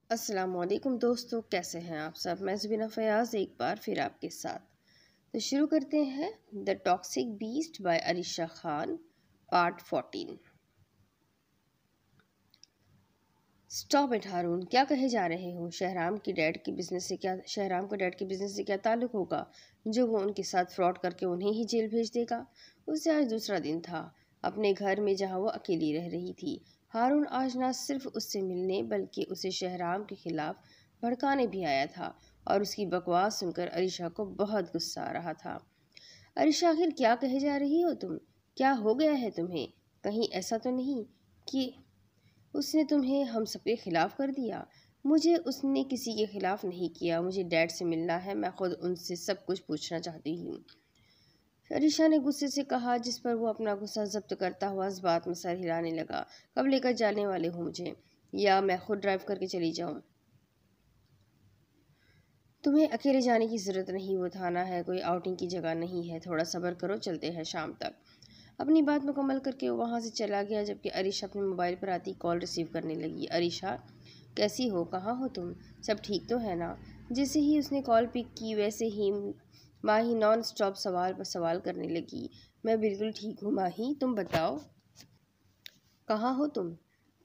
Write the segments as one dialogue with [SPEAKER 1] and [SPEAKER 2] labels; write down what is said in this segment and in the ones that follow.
[SPEAKER 1] अस्सलामुअलैकुम दोस्तों, कैसे हैं आप सब। मैं ज़बीना फ़याज़ एक बार फिर आपके साथ। तो शुरू करते हैं the toxic beast by Arisha Khan part 14। Stop it Haroon, क्या कहे जा रहे हो। शहराम का डैड के बिजनेस से क्या ताल्लुक होगा जो वो उनके साथ फ्रॉड करके उन्हें ही जेल भेज देगा। उससे आज दूसरा दिन था अपने घर में जहाँ वो अकेली रह रही थी। हारून आज ना सिर्फ उससे मिलने बल्कि उसे शहराम के खिलाफ भड़काने भी आया था और उसकी बकवास सुनकर अरीशा को बहुत गुस्सा आ रहा था। अरीशा, आखिर क्या कहे जा रही हो तुम। क्या हो गया है तुम्हें। कहीं ऐसा तो नहीं कि उसने तुम्हें हम सबके खिलाफ कर दिया। मुझे उसने किसी के खिलाफ नहीं किया। मुझे डैड से मिलना है, मैं खुद उनसे सब कुछ पूछना चाहती हूँ, अरीशा ने गुस्से से कहा, जिस पर वो अपना गुस्सा जब्त करता हुआ इस बात में सर हिलाने लगा। कब लेकर जाने वाले हो मुझे, या मैं खुद ड्राइव करके चली जाऊँ। तुम्हें अकेले जाने की ज़रूरत नहीं, वो थाना है, कोई आउटिंग की जगह नहीं है। थोड़ा सब्र करो, चलते हैं शाम तक। अपनी बात मुकम्मल करके वो वहाँ से चला गया, जबकि अरीशा अपने मोबाइल पर आती कॉल रिसीव करने लगी। अरीशा, कैसी हो, कहाँ हो तुम, सब ठीक तो है ना। जैसे ही उसने कॉल पिक की वैसे ही माही नॉन स्टॉप सवाल पर सवाल करने लगी। मैं बिल्कुल ठीक हूँ माही, तुम बताओ कहाँ हो तुम,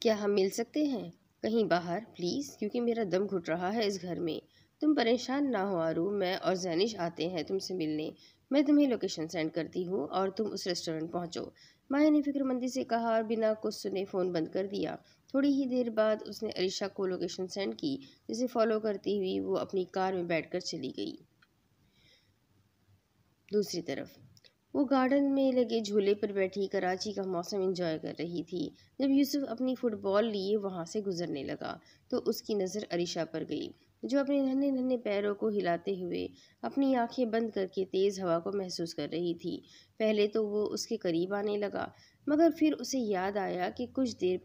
[SPEAKER 1] क्या हम मिल सकते हैं कहीं बाहर प्लीज़, क्योंकि मेरा दम घुट रहा है इस घर में। तुम परेशान ना हो आरू, मैं और जैनिश आते हैं तुमसे मिलने। मैं तुम्हें लोकेशन सेंड करती हूँ और तुम उस रेस्टोरेंट पहुँचो। माया ने फिक्रमंदी से कहा और बिना कुछ सुने फ़ोन बंद कर दिया। थोड़ी ही देर बाद उसने अरीशा को लोकेशन सेंड की, जिसे फॉलो करती हुई वो अपनी कार में बैठकर चली गई। दूसरी तरफ वो गार्डन में लगे झूले पर बैठी कराची का मौसम एंजॉय कर रही थी। जब यूसुफ अपनी फुटबॉल लिए वहां से गुजरने लगा तो उसकी नज़र अरीशा पर गई, जो अपने नन्हे नन्हे पैरों को हिलाते हुए अपनी आंखें बंद करके तेज़ हवा को महसूस कर रही थी। पहले तो वो उसके करीब आने लगा, मगर फिर उसे याद आया कि कुछ देर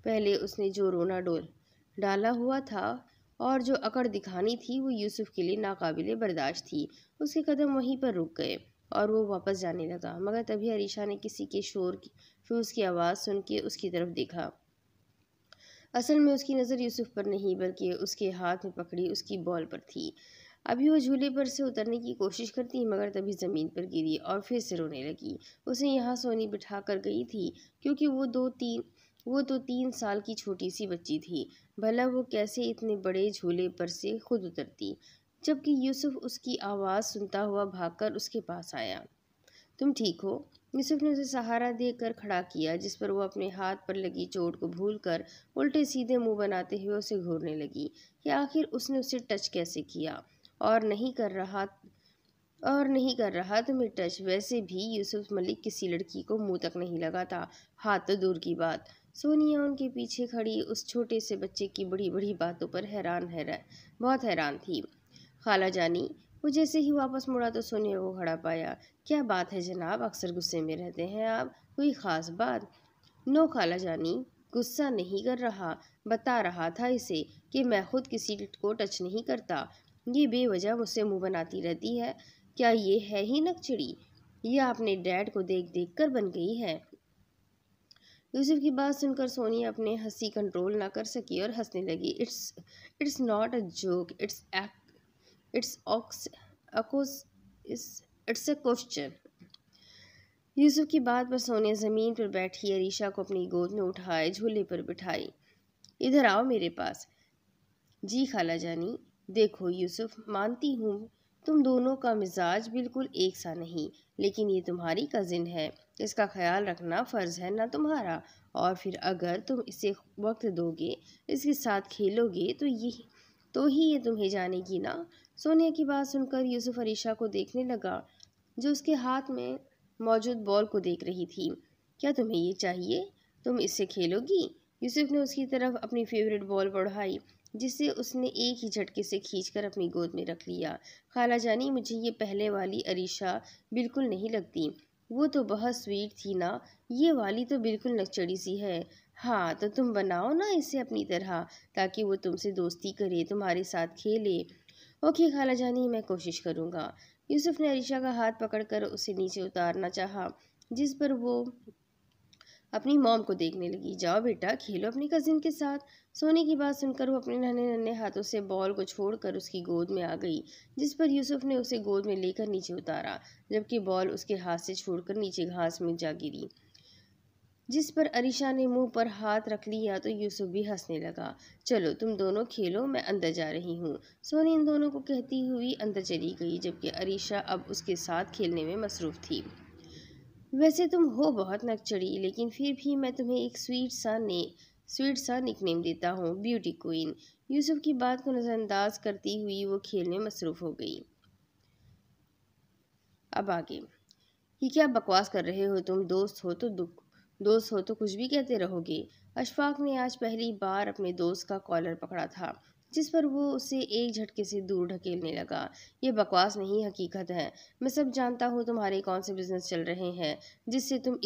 [SPEAKER 1] पहले उसने जो रोना डोल डाला हुआ था और जो अकड़ दिखानी थी वो यूसुफ के लिए नाकाबिले बर्दाश्त थी। उसके कदम वहीं पर रुक गए और वो वापस जाने लगा, मगर तभी अरीशा ने किसी के शूज़ की आवाज़ सुन के उसकी तरफ देखा। असल में उसकी नज़र यूसुफ पर नहीं बल्कि उसके हाथ में पकड़ी उसकी बॉल पर थी। अभी वो झूले पर से उतरने की कोशिश करती मगर तभी ज़मीन पर गिरी और फिर से रोने लगी। उसे यहाँ सोनी बिठा कर गई थी क्योंकि वो तो 3 साल की छोटी सी बच्ची थी। भला वो कैसे इतने बड़े झूले पर से खुद उतरती, जबकि यूसुफ उसकी आवाज़ सुनता हुआ भागकर उसके पास आया। तुम ठीक हो। यूसुफ ने उसे सहारा देकर खड़ा किया, जिस पर वो अपने हाथ पर लगी चोट को भूलकर उल्टे सीधे मुंह बनाते हुए उसे घूरने लगी कि आखिर उसने उसे टच कैसे किया। और नहीं कर रहा तुम्हें टच। वैसे भी यूसुफ मलिक किसी लड़की को मुंह तक नहीं लगाता, हाथ तो दूर की बात। सोनिया उनके पीछे खड़ी उस छोटे से बच्चे की बड़ी बड़ी बातों पर बहुत हैरान थी। खाला जानी, वो जैसे ही वापस मुड़ा तो सोनिया को खड़ा पाया। क्या बात है जनाब, अक्सर गुस्से में रहते हैं आप, कोई ख़ास बात। नो खाला जानी, गुस्सा नहीं कर रहा, बता रहा था इसे कि मैं खुद किसी को टच नहीं करता। ये बेवजह मुझसे मुंह बनाती रहती है। क्या ये है ही नकचड़ी, या अपने डैड को देख देख कर बन गई है। यूसुफ की बात सुनकर सोनिया अपने हंसी कंट्रोल ना कर सकी और हंसने लगी। It's not a joke, it's ऑक्स अकोस इट्स अ क्वेश्चन। यूसुफ की बात पर सोनिया ज़मीन पर बैठी अरीशा को अपनी गोद में उठाए झूले पर बिठाई। इधर आओ मेरे पास। जी खाला जानी। देखो यूसुफ, मानती हूँ तुम दोनों का मिजाज बिल्कुल एक सा नहीं, लेकिन ये तुम्हारी कज़िन है, इसका ख्याल रखना फ़र्ज़ है ना तुम्हारा। और फिर अगर तुम इसे वक्त दोगे, इसके साथ खेलोगे तो ही ये तुम्हें जानेगी ना। सोनिया की बात सुनकर यूसुफ अरीशा को देखने लगा, जो उसके हाथ में मौजूद बॉल को देख रही थी। क्या तुम्हें ये चाहिए, तुम इससे खेलोगी। यूसुफ ने उसकी तरफ अपनी फेवरेट बॉल बढ़ाई, जिसे उसने एक ही झटके से खींचकर अपनी गोद में रख लिया। खाला जानी, मुझे ये पहले वाली अरीशा बिल्कुल नहीं लगती, वो तो बहुत स्वीट थी ना, ये वाली तो बिल्कुल नकचड़ी सी है। हाँ तो तुम बनाओ ना इसे अपनी तरह, ताकि वो तुमसे दोस्ती करे, तुम्हारे साथ खेले। ओके खाला जानी, मैं कोशिश करूँगा। यूसुफ ने अरीशा का हाथ पकड़कर उसे नीचे उतारना चाहा, जिस पर वो अपनी मॉम को देखने लगी। जाओ बेटा खेलो अपनी कजिन के साथ। सोनी की बात सुनकर वो अपने नन्हे नन्हे हाथों से बॉल को छोड़कर उसकी गोद में आ गई, जिस पर यूसुफ ने उसे गोद में लेकर नीचे उतारा, जबकि बॉल उसके हाथ से छोड़कर नीचे घास में जा गिरी, जिस पर अरीशा ने मुंह पर हाथ रख लिया तो यूसुफ भी हंसने लगा। चलो तुम दोनों खेलो, मैं अंदर जा रही हूँ। सोनी इन दोनों को कहती हुई अंदर चली गई, जबकि अरीशा अब उसके साथ खेलने में मसरूफ थी। वैसे तुम हो बहुत नकचड़ी, लेकिन फिर भी मैं तुम्हें एक स्वीट सा निकनेम देता हूँ, ब्यूटी क्वीन। यूसुफ की बात को नज़रअंदाज करती हुई वो खेल में मसरूफ हो गई। अब आगे, ये क्या बकवास कर रहे हो तुम? दोस्त हो तो कुछ भी कहते रहोगे। अशफाक ने आज पहली बार अपने दोस्त का कॉलर पकड़ा था, जिस पर वो उसे एक झटके से दूर ढकेलने लगा। ये बकवास नहीं, हकीकत है। मैं सब जानता हूँ तुम्हारे कौन से बिजनेस चल रहे हैं जिससे तुम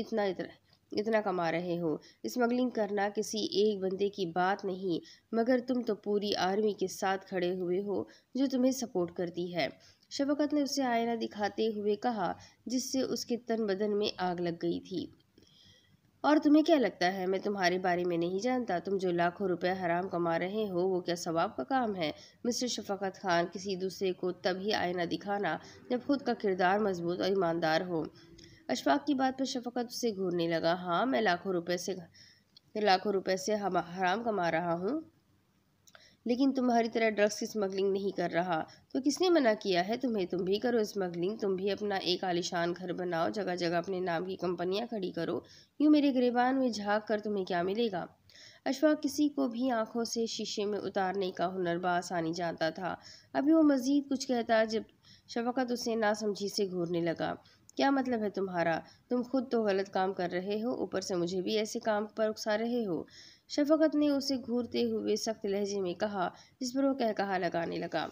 [SPEAKER 1] इतना कमा रहे हो। स्मगलिंग करना किसी एक बंदे की बात नहीं, मगर तुम तो पूरी आर्मी के साथ खड़े हुए हो जो तुम्हें सपोर्ट करती है। शफकत ने उसे आईना दिखाते हुए कहा, जिससे उसके तन बदन में आग लग गई थी। और तुम्हें क्या लगता है मैं तुम्हारे बारे में नहीं जानता? तुम जो लाखों रुपए हराम कमा रहे हो वो क्या सवाब का काम है? मिस्टर शफकत खान, किसी दूसरे को तभी आईना दिखाना जब खुद का किरदार मजबूत और ईमानदार हो। अशफाक की बात पर शफकत उसे घूरने लगा। हाँ, मैं लाखों रुपए से हराम कमा रहा हूँ, लेकिन तुम्हारी तरह ड्रग्स की स्मगलिंग नहीं कर रहा। तो किसने मना किया है तुम्हें? तुम भी करो स्मगलिंग, तुम भी अपना एक आलीशान घर बनाओ, जगह जगह अपने नाम की कंपनियां खड़ी करो। यूँ मेरे गिरेबान में झांक कर तुम्हें क्या मिलेगा? अशफाक किसी को भी आंखों से शीशे में उतारने का हुनर बासानी जानता था। अभी वो मजीद कुछ कहता जब शफकत उसे नासमझी से घूरने लगा। क्या मतलब है तुम्हारा? तुम खुद तो गलत काम कर रहे हो, ऊपर से मुझे भी ऐसे काम पर उकसा रहे हो। शफकत ने उसे घूरते हुए सख्त लहजे में कहा, जिस पर वो कहकहा लगाने लगा।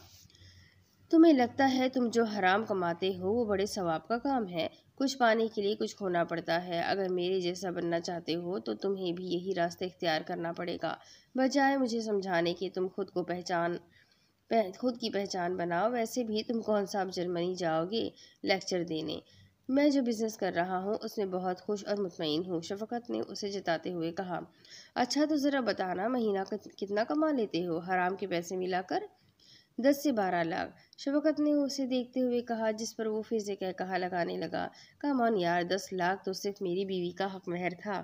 [SPEAKER 1] तुम्हें लगता है तुम जो हराम कमाते हो वो बड़े सवाब का काम है? कुछ पाने के लिए कुछ खोना पड़ता है। अगर मेरे जैसा बनना चाहते हो तो तुम्हें भी यही रास्ता इख्तियार करना पड़ेगा। बजाय मुझे समझाने के तुम खुद की पहचान बनाओ। वैसे भी तुम कौन सा अब जर्मनी जाओगे लेक्चर देने? मैं जो बिज़नेस कर रहा हूँ उसमें बहुत खुश और मुतमईन हूँ, शफकत ने उसे जताते हुए कहा। अच्छा तो ज़रा बताना, महीना कितना कमा लेते हो हराम के पैसे मिलाकर? 10 से 12 लाख, शफकत ने उसे देखते हुए कहा, जिस पर वो फिर से कहकहा लगाने लगा। कम ऑन यार, 10 लाख तो सिर्फ मेरी बीवी का हक महर था।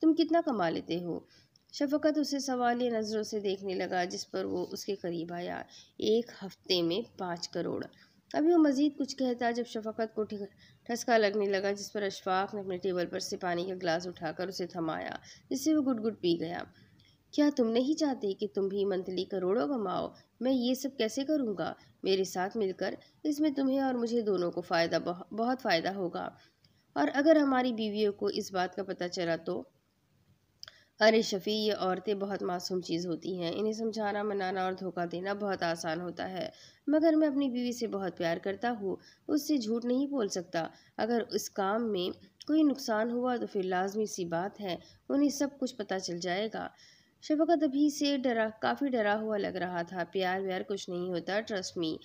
[SPEAKER 1] तुम कितना कमा लेते हो? शफकत उसे सवालिया नज़रों से देखने लगा, जिस पर वो उसके करीब आया। 1 हफ्ते में 5 करोड़। अभी वो मजीद कुछ कहता जब शफकत को ठसका लगने लगा, जिस पर अशफाक ने अपने टेबल पर से पानी का गिलास उठाकर उसे थमाया, जिससे वो गुट गुट पी गया। क्या तुम नहीं चाहते कि तुम भी मंथली करोड़ों कमाओ? मैं ये सब कैसे करूँगा? मेरे साथ मिलकर इसमें तुम्हें और मुझे दोनों को बहुत फ़ायदा होगा। और अगर हमारी बीवियों को इस बात का पता चला तो? अरे शफ़ी, ये औरतें बहुत मासूम चीज़ होती हैं। इन्हें समझाना, मनाना और धोखा देना बहुत आसान होता है। मगर मैं अपनी बीवी से बहुत प्यार करता हूँ, उससे झूठ नहीं बोल सकता। अगर इस काम में कोई नुकसान हुआ तो फिर लाजमी सी बात है उन्हें सब कुछ पता चल जाएगा। शफ़क़त अभी से काफ़ी डरा हुआ लग रहा था। प्यार व्यार कुछ नहीं होता, ट्रस्ट मी।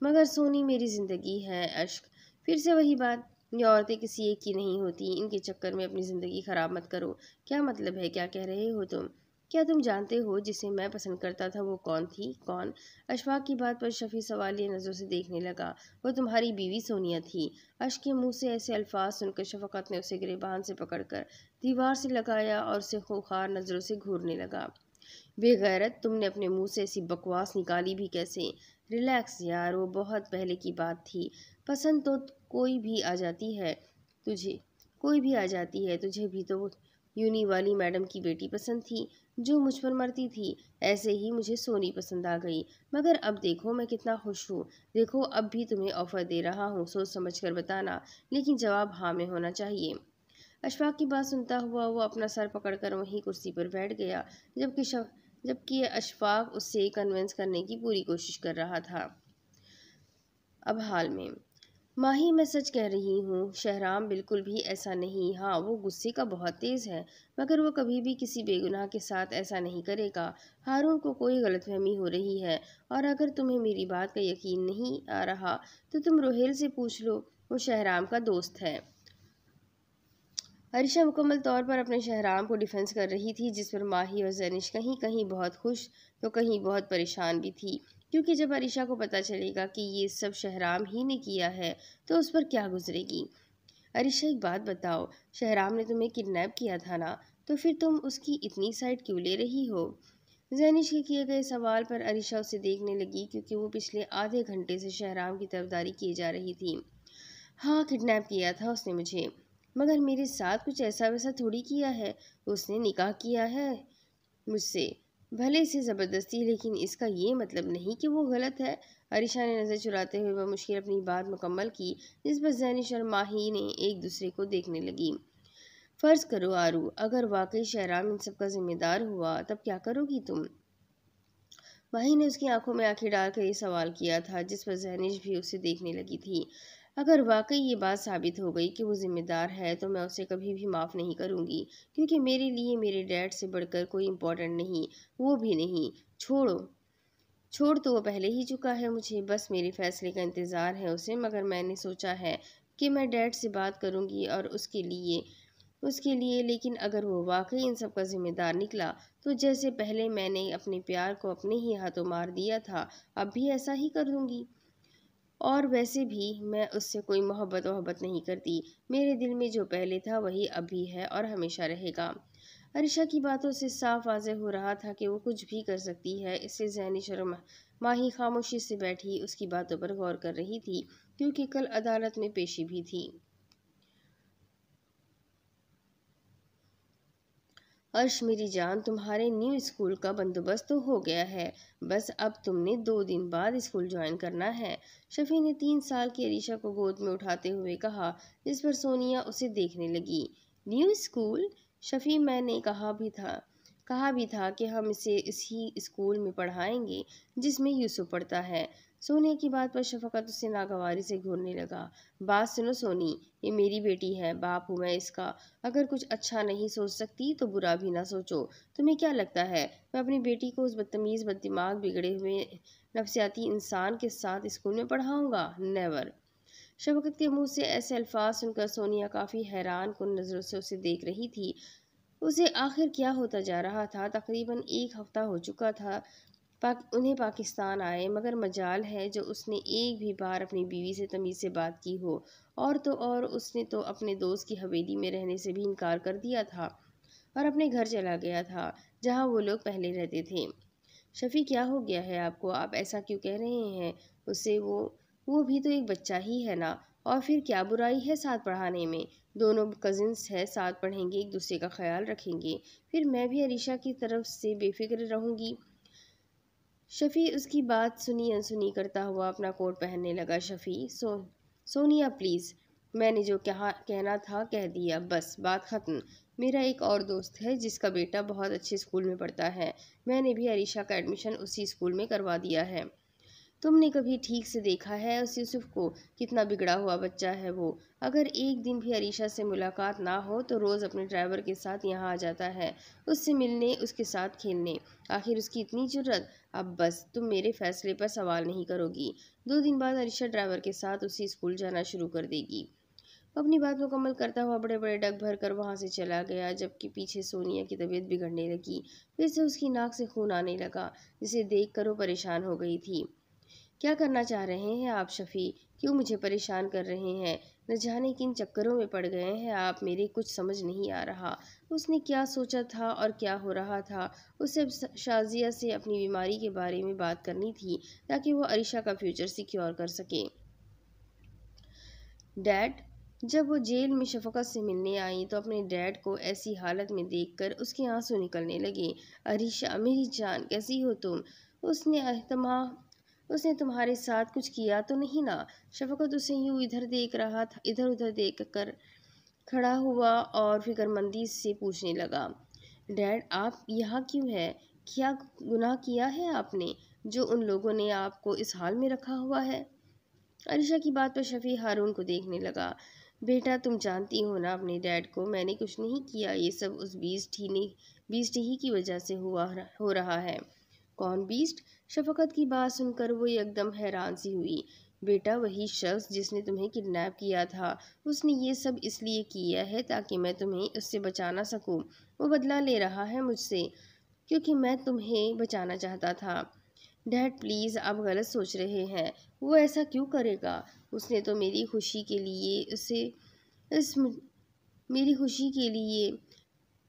[SPEAKER 1] मगर सोनी मेरी ज़िंदगी है। अश्क, फिर से वही बात। ये औरतें किसी एक की नहीं होती, इनके चक्कर में अपनी ज़िंदगी ख़राब मत करो। क्या मतलब है? क्या कह रहे हो तुम? क्या तुम जानते हो जिसे मैं पसंद करता था वो कौन थी? कौन? अशफाक की बात पर शफ़ी सवालिया नज़रों से देखने लगा। वो तुम्हारी बीवी सोनिया थी। अश्क के मुंह से ऐसे अल्फाज सुनकर शफ़क़त ने उसे गिरेबान से पकड़कर दीवार से लगाया और उसे खूंखार नज़रों से घूरने लगा। बेगैरत, तुमने अपने मुंह से ऐसी बकवास निकाली भी कैसे? रिलैक्स यार, वो बहुत पहले की बात थी। पसंद तो कोई भी आ जाती है तुझे कोई भी आ जाती है। तुझे भी तो यूनी वाली मैडम की बेटी पसंद थी जो मुझ पर मरती थी। ऐसे ही मुझे सोनी पसंद आ गई। मगर अब देखो मैं कितना खुश हूँ। देखो अब भी तुम्हें ऑफ़र दे रहा हूँ, सोच समझ कर बताना, लेकिन जवाब हाँ में होना चाहिए। अशफाक की बात सुनता हुआ वो अपना सर पकड़कर वहीं कुर्सी पर बैठ गया, जबकि अशफाक उससे कन्विंस करने की पूरी कोशिश कर रहा था। अब हाल में, माही, मैं सच कह रही हूँ, शहराम बिल्कुल भी ऐसा नहीं। हाँ, वो गुस्से का बहुत तेज़ है, मगर वो कभी भी किसी बेगुनाह के साथ ऐसा नहीं करेगा। हारून को कोई गलतफहमी हो रही है, और अगर तुम्हें मेरी बात का यकीन नहीं आ रहा तो तुम रोहेल से पूछ लो, वो शहराम का दोस्त है। अरिशा मुकम्मल तौर पर अपने शहराम को डिफेंस कर रही थी, जिस पर माही और जैनिश कहीं कहीं बहुत खुश तो कहीं बहुत परेशान भी थी, क्योंकि जब अरिशा को पता चलेगा कि ये सब शहराम ही ने किया है तो उस पर क्या गुजरेगी। अरिशा एक बात बताओ, शहराम ने तुम्हें किडनैप किया था ना, तो फिर तुम उसकी इतनी साइड क्यों ले रही हो। जैनिश के किए गए सवाल पर अरिशा उसे देखने लगी, क्योंकि वो पिछले आधे घंटे से शहराम की तरफदारी किए जा रही थी। हाँ, किडनैप किया था उसने मुझे, मगर मेरे साथ कुछ ऐसा वैसा थोड़ी किया है। उसने निकाह किया है मुझसे, भले से ज़बरदस्ती, लेकिन इसका ये मतलब नहीं कि वो गलत है। अरिशा ने नज़र चुराते हुए वह मुश्किल अपनी बात मुकम्मल की, जिस पर जैनिश और माही ने एक दूसरे को देखने लगी। फ़र्ज़ करो आरू, अगर वाकई शहराम इन सब का जिम्मेदार हुआ, तब क्या करोगी तुम। माही ने उसकी आंखों में आंखें डालकर ये सवाल किया था, जिस पर जैनिश भी उसे देखने लगी थी। अगर वाकई ये बात साबित हो गई कि वो जिम्मेदार है, तो मैं उसे कभी भी माफ़ नहीं करूँगी, क्योंकि मेरे लिए मेरे डैड से बढ़कर कोई इम्पोर्टेंट नहीं, वो भी नहीं। छोड़ो, छोड़ तो वो पहले ही चुका है मुझे, बस मेरे फैसले का इंतज़ार है उसे। मगर मैंने सोचा है कि मैं डैड से बात करूँगी और उसके लिए, लेकिन अगर वो वाकई इन सब का जिम्मेदार निकला, तो जैसे पहले मैंने अपने प्यार को अपने ही हाथों मार दिया था, अब भी ऐसा ही कर दूँगी। और वैसे भी मैं उससे कोई मोहब्बत नहीं करती। मेरे दिल में जो पहले था वही अब भी है और हमेशा रहेगा। अरिशा की बातों से साफ वाज़ेह हो रहा था कि वो कुछ भी कर सकती है। इससे ज़ैनिश और माही खामोशी से बैठी उसकी बातों पर गौर कर रही थी, क्योंकि कल अदालत में पेशी भी थी। अर्श मेरी जान, तुम्हारे न्यू स्कूल का बंदोबस्त तो हो गया है, बस अब तुमने 2 दिन बाद स्कूल ज्वाइन करना है। शफी ने 3 साल की अरीशा को गोद में उठाते हुए कहा, जिस पर सोनिया उसे देखने लगी। New school? शफी, मैंने कहा भी था कि हम इसे इसी स्कूल में पढ़ाएंगे जिसमें यूसुफ पढ़ता है। सोनिया की बात पर शफकत उसे नागवारी से घूरने लगा। बात सुनो सोनी, ये मेरी बेटी है, बाप हूँ मैं इसका। अगर कुछ अच्छा नहीं सोच सकती तो बुरा भी ना सोचो। तुम्हें क्या लगता है मैं अपनी बेटी को उस बदतमीज़ बददिमाग बिगड़े हुए नफसियाती इंसान के साथ स्कूल में पढ़ाऊंगा? नेवर। शफकत के मुंह से ऐसे अल्फाज सुनकर सोनिया काफ़ी हैरान कुन नज़रों से उसे देख रही थी। उसे आखिर क्या होता जा रहा था। तकरीबन 1 हफ्ता हो चुका था उन्हें पाकिस्तान आए, मगर मजाल है जो उसने एक भी बार अपनी बीवी से तमीज़ से बात की हो। और तो और उसने तो अपने दोस्त की हवेली में रहने से भी इनकार कर दिया था और अपने घर चला गया था, जहाँ वो लोग पहले रहते थे। शफ़ी, क्या हो गया है आपको, आप ऐसा क्यों कह रहे हैं उसे? वो भी तो एक बच्चा ही है ना। और फिर क्या बुराई है साथ पढ़ाने में? दोनों कजिन्स हैं, साथ पढ़ेंगे, एक दूसरे का ख्याल रखेंगे। फिर मैं भी अरीशा की तरफ से बेफिक्र रहूँगी। शफ़ी उसकी बात सुनी अनसुनी करता हुआ अपना कोट पहनने लगा। सोनिया प्लीज़, मैंने जो कहना था कह दिया, बस बात ख़त्म। मेरा एक और दोस्त है जिसका बेटा बहुत अच्छे स्कूल में पढ़ता है। मैंने भी अरीशा का एडमिशन उसी स्कूल में करवा दिया है। तुमने कभी ठीक से देखा है उस यूसुफ को? कितना बिगड़ा हुआ बच्चा है वो। अगर एक दिन भी अरीशा से मुलाकात ना हो तो रोज़ अपने ड्राइवर के साथ यहाँ आ जाता है, उससे मिलने, उसके साथ खेलने। आखिर उसकी इतनी जुर्रत। अब बस तुम मेरे फैसले पर सवाल नहीं करोगी। 2 दिन बाद अरीशा ड्राइवर के साथ उसी स्कूल जाना शुरू कर देगी। अपनी बात मुकम्मल करता हुआ बड़े बड़े डग भर कर वहाँ से चला गया, जबकि पीछे सोनिया की तबीयत बिगड़ने लगी। फिर से उसकी नाक से खून आने लगा, जिसे देख कर वो परेशान हो गई थी। क्या करना चाह रहे हैं आप शफ़ी? क्यों मुझे परेशान कर रहे हैं? न जाने किन चक्करों में पड़ गए हैं आप, मेरे कुछ समझ नहीं आ रहा। उसने क्या सोचा था और क्या हो रहा था? उसे अब शाज़िया से अपनी बीमारी के बारे में बात करनी थी, ताकि वो अरीशा का फ्यूचर सिक्योर कर सके। डैड? जब वो जेल में शफकत से मिलने आई तो अपने डैड को ऐसी हालत में देखकर उसके आंसू निकलने लगे। अरीशा मेरी जान, कैसी हो तुम? उसने उसने तुम्हारे साथ कुछ किया तो नहीं ना? शफकत उसे यूं इधर देख रहा था, इधर उधर देख कर खड़ा हुआ और फिक्रमंदी से पूछने लगा। डैड, आप यहाँ क्यों है? क्या गुनाह किया है आपने जो उन लोगों ने आपको इस हाल में रखा हुआ है? अलीशा की बात पर शफी हारून को देखने लगा। बेटा, तुम जानती हो ना अपने डैड को, मैंने कुछ नहीं किया, ये सब उस बीस्ट ही की वजह से हो रहा है। कौन बीस्ट? शफकत की बात सुनकर वो एकदम हैरान सी हुई। बेटा वही शख्स जिसने तुम्हें किडनैप किया था, उसने ये सब इसलिए किया है ताकि मैं तुम्हें उससे बचा ना सकूं। वो बदला ले रहा है मुझसे क्योंकि मैं तुम्हें बचाना चाहता था। डैड प्लीज़, आप गलत सोच रहे हैं। वो ऐसा क्यों करेगा? उसने तो इस मेरी खुशी के लिए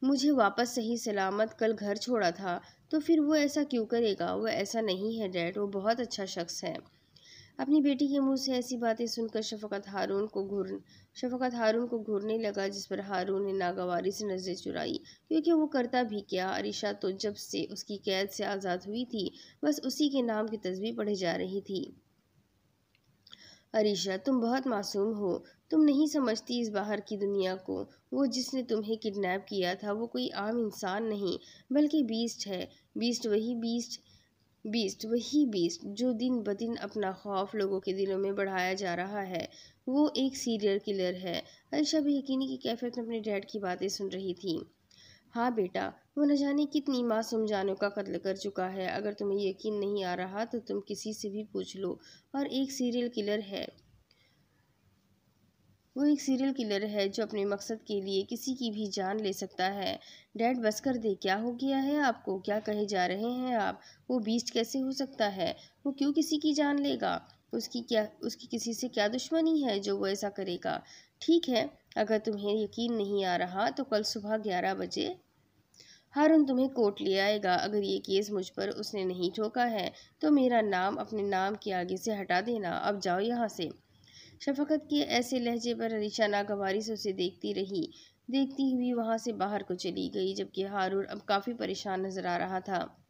[SPEAKER 1] मुझे वापस सही सलामत कल घर छोड़ा था, तो फिर वो ऐसा क्यों करेगा? वो ऐसा नहीं है डैड, वो बहुत अच्छा शख्स है। अपनी बेटी के मुंह से ऐसी बातें सुनकर शफकत हारून को घूरने लगा, जिस पर हारून ने नागवारी से नजरें चुराई। क्योंकि वो करता भी क्या, अरीशा तो जब से उसकी कैद से आज़ाद हुई थी बस उसी के नाम की तस्बीह पढ़ी जा रही थी। अरीशा, तुम बहुत मासूम हो। तुम नहीं समझती इस बाहर की दुनिया को। वो जिसने तुम्हें किडनैप किया था वो कोई आम इंसान नहीं, बल्कि बीस्ट है। बीस्ट जो दिन ब दिन अपना खौफ लोगों के दिलों में बढ़ाया जा रहा है। वो एक सीरियल किलर है। अरीशा बेयकीनी की कैफियत में अपने डैड की बातें सुन रही थी। हाँ बेटा, वो न जाने कितनी मासूम जानों का कत्ल कर चुका है। अगर तुम्हें यकीन नहीं आ रहा तो तुम किसी से भी पूछ लो। और एक सीरियल किलर है वो एक सीरियल किलर है जो अपने मकसद के लिए किसी की भी जान ले सकता है। डैड बस कर दे, क्या हो गया है आपको? क्या कहे जा रहे हैं आप? वो बीस्ट कैसे हो सकता है? वो क्यों किसी की जान लेगा? उसकी किसी से क्या दुश्मनी है जो वो ऐसा करेगा? ठीक है, अगर तुम्हें यकीन नहीं आ रहा तो कल सुबह 11 बजे हारून तुम्हें कोर्ट ले आएगा। अगर ये केस मुझ पर उसने नहीं ठोका है तो मेरा नाम अपने नाम के आगे से हटा देना। अब जाओ यहाँ से। शफकत के ऐसे लहजे पर अरीशा नागवारी से उसे देखती हुई वहां से बाहर को चली गई, जबकि हारून अब काफ़ी परेशान नजर आ रहा था।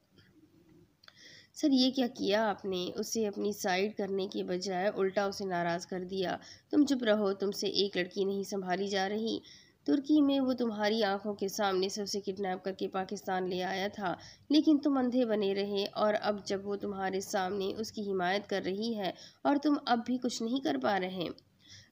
[SPEAKER 1] सर, ये क्या किया आपने? उसे अपनी साइड करने के बजाय उल्टा उसे नाराज़ कर दिया। तुम चुप रहो, तुमसे एक लड़की नहीं संभाली जा रही। तुर्की में वो तुम्हारी आंखों के सामने से उसे किडनैप करके पाकिस्तान ले आया था, लेकिन तुम अंधे बने रहे। और अब जब वो तुम्हारे सामने उसकी हिमायत कर रही है और तुम अब भी कुछ नहीं कर पा रहे।